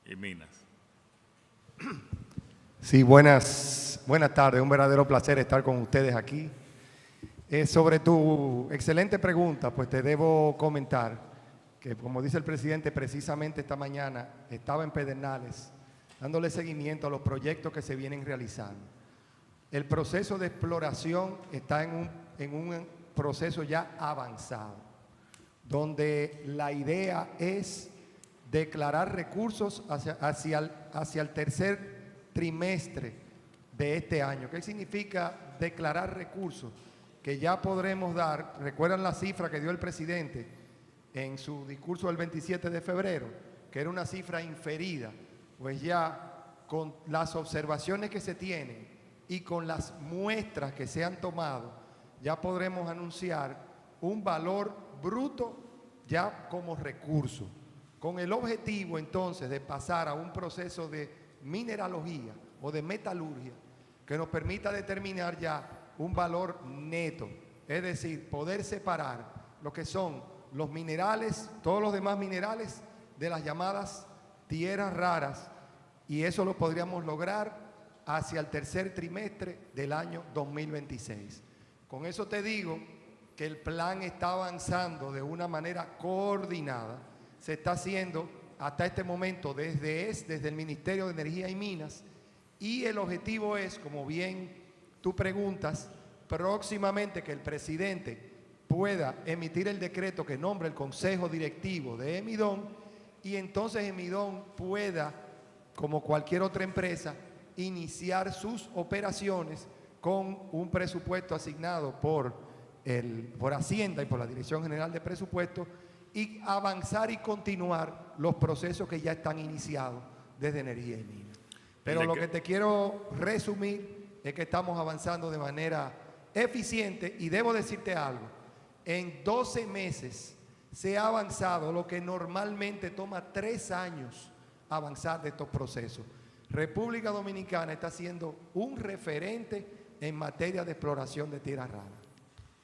y Minas. Sí, buenas tardes, un verdadero placer estar con ustedes aquí. Sobre tu excelente pregunta, pues te debo comentar que, como dice el presidente, precisamente esta mañana estaba en Pedernales dándole seguimiento a los proyectos que se vienen realizando. El proceso de exploración está en un proceso ya avanzado, donde la idea es declarar recursos hacia el tercer trimestre de este año. ¿Qué significa declarar recursos? Que ya podremos dar, ¿recuerdan la cifra que dio el presidente en su discurso del 27 de febrero? Que era una cifra inferida. Pues ya con las observaciones que se tienen y con las muestras que se han tomado, ya podremos anunciar un valor bruto ya como recurso, con el objetivo entonces de pasar a un proceso de mineralogía o de metalurgia que nos permita determinar ya un valor neto, es decir, poder separar lo que son los minerales, todos los demás minerales, de las llamadas tierras raras, y eso lo podríamos lograr hacia el tercer trimestre del año 2026. Con eso te digo que el plan está avanzando de una manera coordinada, se está haciendo hasta este momento desde el Ministerio de Energía y Minas, y el objetivo es, como bien tú preguntas, próximamente que el presidente pueda emitir el decreto que nombre el Consejo Directivo de Emidón, y entonces Emidón pueda, como cualquier otra empresa, iniciar sus operaciones con un presupuesto asignado por Hacienda y por la Dirección General de Presupuestos, y avanzar y continuar los procesos que ya están iniciados desde Energía y Minas. Pero lo que te quiero resumir es que estamos avanzando de manera eficiente, y debo decirte algo, en 12 meses se ha avanzado lo que normalmente toma 3 años avanzar de estos procesos. República Dominicana está siendo un referente en materia de exploración de tierras raras.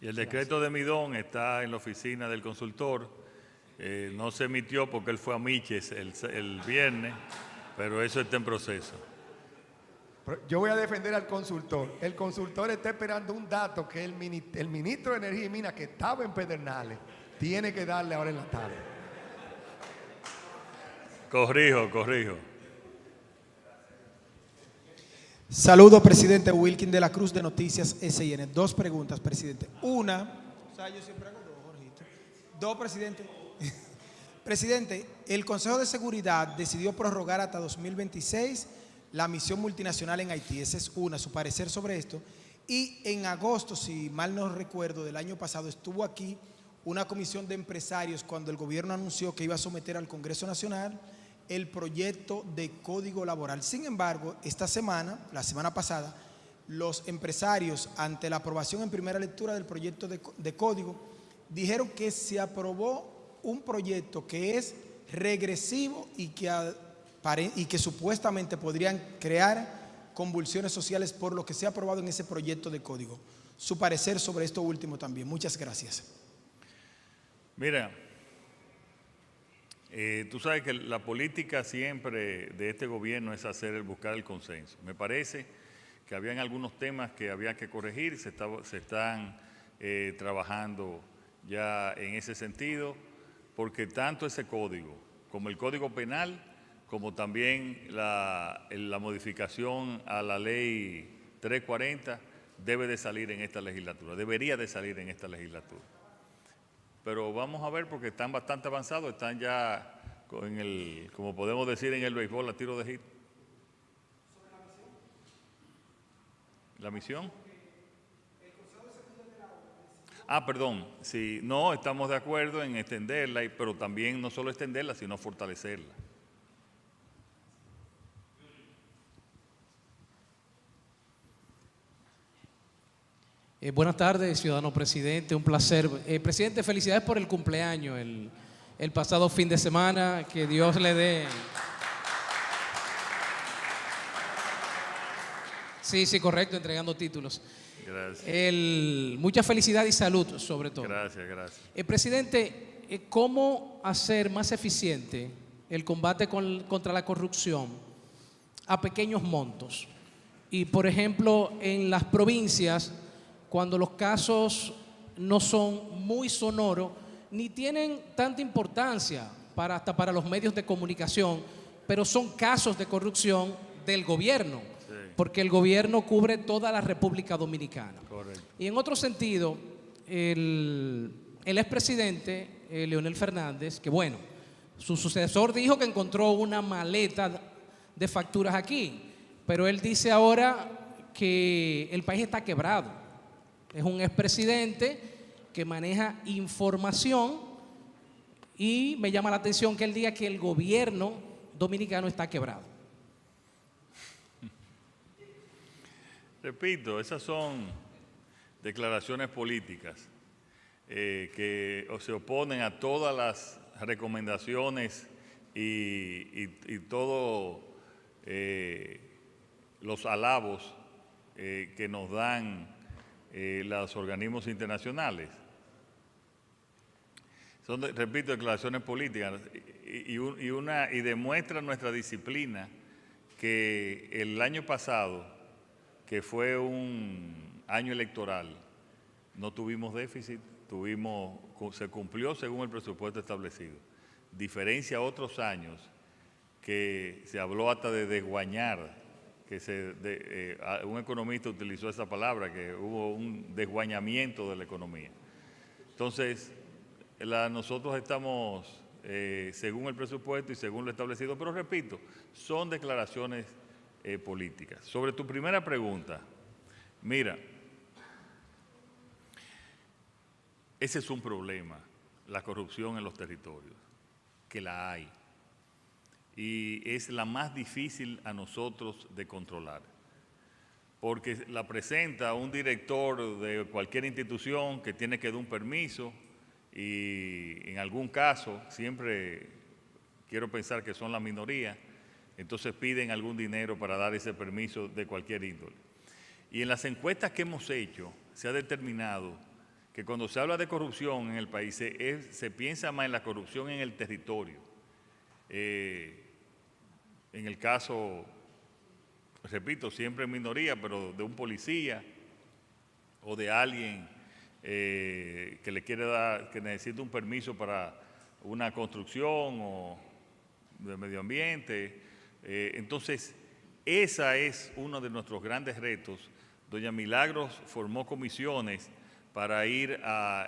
Y el decreto de Midón está en la oficina del consultor. No se emitió porque él fue a Miches el viernes, pero eso está en proceso. Yo voy a defender al consultor. El consultor está esperando un dato que el ministro de Energía y Minas, que estaba en Pedernales, tiene que darle ahora en la tarde. Corrijo. Saludo, presidente Wilkin de la Cruz de Noticias SIN. 2 preguntas, presidente. Una, o sea, yo siempre hago 2, Jorgito. 2, presidente. Presidente, el Consejo de Seguridad decidió prorrogar hasta 2026 la misión multinacional en Haití. Esa es una, su parecer sobre esto. Y en agosto, si mal no recuerdo, del año pasado, estuvo aquí una comisión de empresarios cuando el gobierno anunció que iba a someter al Congreso Nacional el proyecto de código laboral. Sin embargo, esta semana, la semana pasada, los empresarios, ante la aprobación en primera lectura del proyecto de código, dijeron que se aprobó un proyecto que es regresivo y que supuestamente podrían crear convulsiones sociales por lo que se ha aprobado en ese proyecto de código. Su parecer sobre esto último también. Muchas gracias. Mira, tú sabes que la política siempre de este gobierno es buscar el consenso. Me parece que habían algunos temas que había que corregir, se están trabajando ya en ese sentido, porque tanto ese código como el Código Penal, como también la modificación a la Ley 340 debe de salir en esta legislatura, debería de salir en esta legislatura. Pero vamos a ver, porque están bastante avanzados, están ya como podemos decir en el béisbol, a tiro de hit. ¿La misión? Perdón, sí, no, estamos de acuerdo en extenderla, pero también no solo extenderla, sino fortalecerla. Buenas tardes, ciudadano presidente, un placer. Presidente, felicidades por el cumpleaños, el pasado fin de semana, que Dios le dé. Sí, correcto, entregando títulos. Gracias. Mucha felicidad y salud, sobre todo. Gracias. Presidente, ¿cómo hacer más eficiente el combate contra la corrupción a pequeños montos? Y, por ejemplo, en las provincias, cuando los casos no son muy sonoros, ni tienen tanta importancia hasta para los medios de comunicación, pero son casos de corrupción del gobierno, porque el gobierno cubre toda la República Dominicana. Correcto. Y en otro sentido, el expresidente Leonel Fernández, que bueno, su sucesor dijo que encontró una maleta de facturas aquí, pero él dice ahora que el país está quebrado. Es un expresidente que maneja información y me llama la atención que él diga que el gobierno dominicano está quebrado. Repito, esas son declaraciones políticas que se oponen a todas las recomendaciones y todos los alabos que nos dan los organismos internacionales. Son, repito, declaraciones políticas y demuestra nuestra disciplina que el año pasado, que fue un año electoral, no tuvimos déficit, se cumplió según el presupuesto establecido. Diferencia a otros años que se habló hasta de desguañar, un economista utilizó esa palabra, que hubo un desguañamiento de la economía. Entonces, nosotros estamos según el presupuesto y según lo establecido, pero repito, son declaraciones políticas. Sobre tu primera pregunta, mira, ese es un problema, la corrupción en los territorios, que la hay. Y es la más difícil a nosotros de controlar, porque la presenta un director de cualquier institución que tiene que dar un permiso y en algún caso, siempre quiero pensar que son la minoría, entonces piden algún dinero para dar ese permiso de cualquier índole. Y en las encuestas que hemos hecho se ha determinado que cuando se habla de corrupción en el país se piensa más en la corrupción en el territorio. En el caso, repito, siempre en minoría, pero de un policía o de alguien que le quiere dar, que necesita un permiso para una construcción o de medio ambiente. Entonces, ese es uno de nuestros grandes retos. Doña Milagros formó comisiones para ir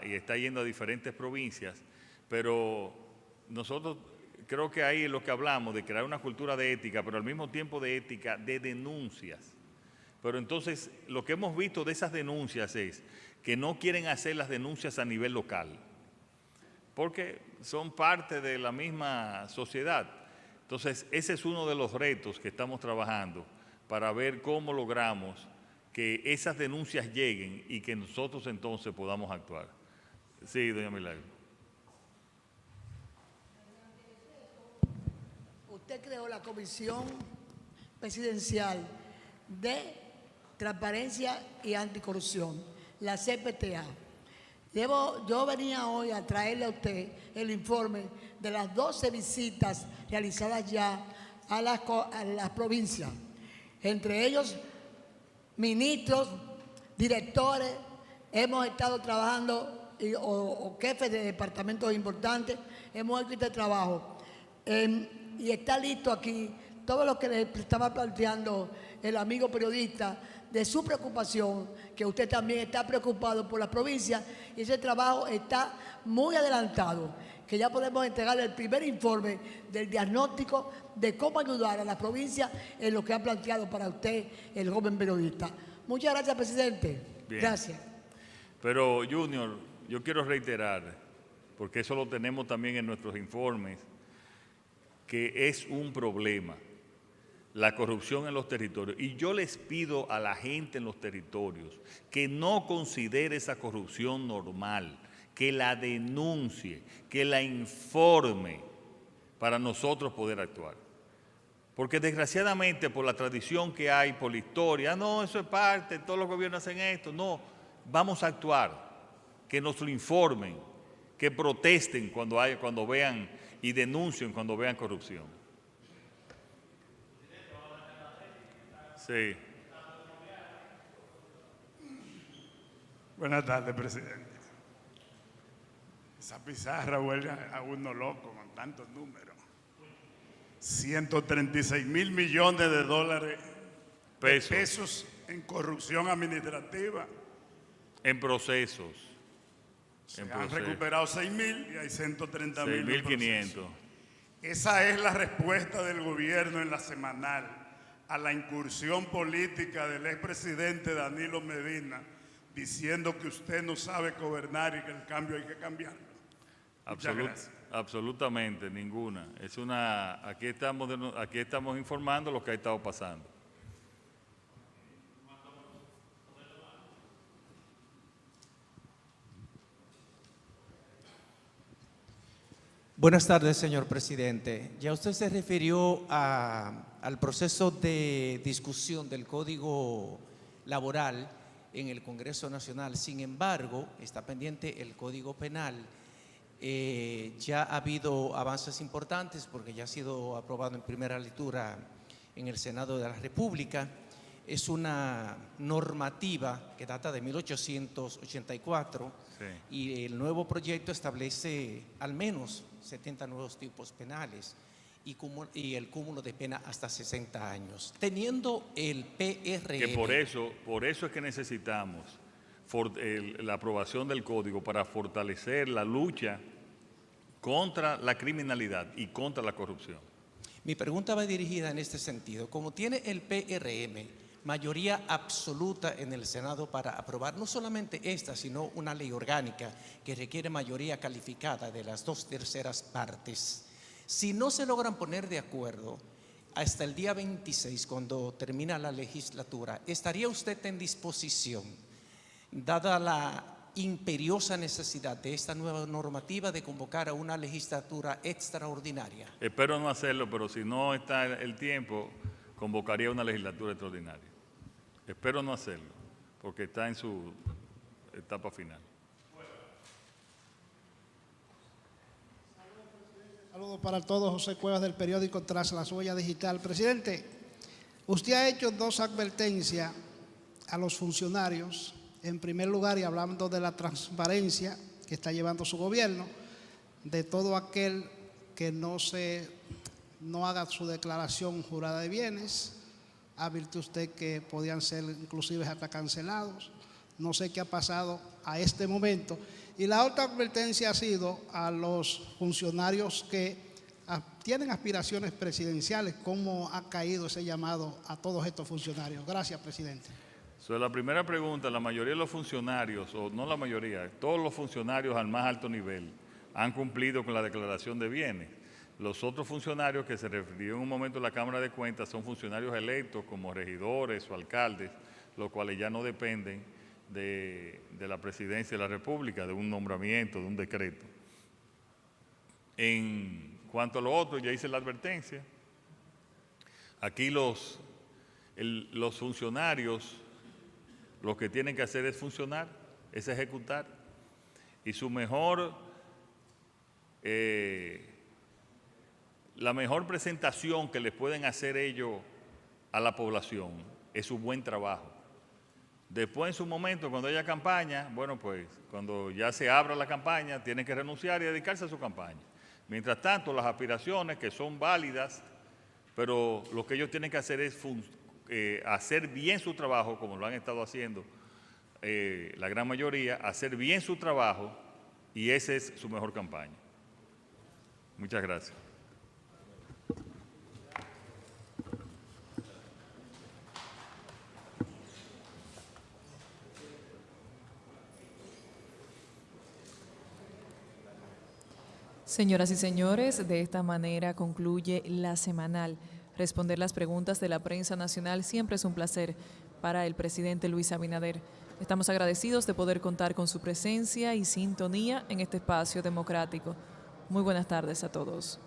y está yendo a diferentes provincias, pero nosotros creo que ahí es lo que hablamos, de crear una cultura de ética, pero al mismo tiempo de ética, de denuncias. Pero entonces, lo que hemos visto de esas denuncias es que no quieren hacer las denuncias a nivel local, porque son parte de la misma sociedad. Entonces, ese es uno de los retos que estamos trabajando para ver cómo logramos que esas denuncias lleguen y que nosotros entonces podamos actuar. Sí, doña Milagro. Usted creó la Comisión Presidencial de Transparencia y Anticorrupción, la CPTA. Yo venía hoy a traerle a usted el informe de las 12 visitas realizadas ya a las provincias, entre ellos ministros, directores, hemos estado trabajando, o jefes de departamentos importantes, hemos hecho este trabajo. Y está listo aquí todo lo que le estaba planteando el amigo periodista de su preocupación, que usted también está preocupado por la provincia, y ese trabajo está muy adelantado, que ya podemos entregarle el primer informe del diagnóstico de cómo ayudar a la provincia en lo que ha planteado para usted el joven periodista. Muchas gracias, presidente. Bien. Gracias. Pero, Junior, yo quiero reiterar, porque eso lo tenemos también en nuestros informes, que es un problema la corrupción en los territorios. Y yo les pido a la gente en los territorios que no considere esa corrupción normal, que la denuncie, que la informe para nosotros poder actuar. Porque desgraciadamente por la tradición que hay, por la historia, no, eso es parte, todos los gobiernos hacen esto, no, vamos a actuar, que nos lo informen, que protesten cuando vean y denuncien cuando vean corrupción. Sí. Buenas tardes, presidente. Esa pizarra vuelve a uno loco con tantos números. 136 mil millones de dólares de pesos en corrupción administrativa. En procesos. Se han recuperado 6.000 y hay 130.000. 6.500. Esa es la respuesta del gobierno en la semanal a la incursión política del expresidente Danilo Medina, diciendo que usted no sabe gobernar y que el cambio hay que cambiarlo. Absolutamente, ninguna. Aquí estamos informando lo que ha estado pasando. Buenas tardes, señor presidente. Ya usted se refirió al proceso de discusión del Código Laboral en el Congreso Nacional. Sin embargo, está pendiente el Código Penal. Ya ha habido avances importantes porque ya ha sido aprobado en primera lectura en el Senado de la República. Es una normativa que data de 1884 y el nuevo proyecto establece al menos 70 nuevos tipos penales y el cúmulo de pena hasta 60 años. Teniendo el PRM… Que por eso es que necesitamos la aprobación del código para fortalecer la lucha contra la criminalidad y contra la corrupción. Mi pregunta va dirigida en este sentido. Como tiene el PRM mayoría absoluta en el Senado para aprobar no solamente esta, sino una ley orgánica que requiere mayoría calificada de las 2/3 partes. Si no se logran poner de acuerdo hasta el día 26, cuando termina la legislatura, ¿estaría usted en disposición, dada la imperiosa necesidad de esta nueva normativa, de convocar a una legislatura extraordinaria? Espero no hacerlo, pero si no está el tiempo, convocaría una legislatura extraordinaria. Espero no hacerlo, porque está en su etapa final. Saludos para todos. José Cuevas, del periódico Tras la Huella Digital. Presidente, usted ha hecho dos advertencias a los funcionarios. En primer lugar, y hablando de la transparencia que está llevando su gobierno, de todo aquel que no haga su declaración jurada de bienes. Advirtió usted que podían ser inclusive hasta cancelados. No sé qué ha pasado a este momento. Y la otra advertencia ha sido a los funcionarios que tienen aspiraciones presidenciales. ¿Cómo ha caído ese llamado a todos estos funcionarios? Gracias, presidente. Sobre la primera pregunta, la mayoría de los funcionarios, o no la mayoría, todos los funcionarios al más alto nivel han cumplido con la declaración de bienes. Los otros funcionarios que se refirió en un momento a la Cámara de Cuentas son funcionarios electos como regidores o alcaldes, los cuales ya no dependen de la presidencia de la República, de un nombramiento, de un decreto. En cuanto a lo otro, ya hice la advertencia. Aquí los funcionarios lo que tienen que hacer es funcionar, es ejecutar. Y la mejor presentación que les pueden hacer ellos a la población es su buen trabajo. Después, en su momento, cuando haya campaña, bueno, pues, cuando ya se abra la campaña, tienen que renunciar y dedicarse a su campaña. Mientras tanto, las aspiraciones, que son válidas, pero lo que ellos tienen que hacer es hacer bien su trabajo, como lo han estado haciendo la gran mayoría, hacer bien su trabajo, y esa es su mejor campaña. Muchas gracias. Señoras y señores, de esta manera concluye la semanal. Responder las preguntas de la prensa nacional siempre es un placer para el presidente Luis Abinader. Estamos agradecidos de poder contar con su presencia y sintonía en este espacio democrático. Muy buenas tardes a todos.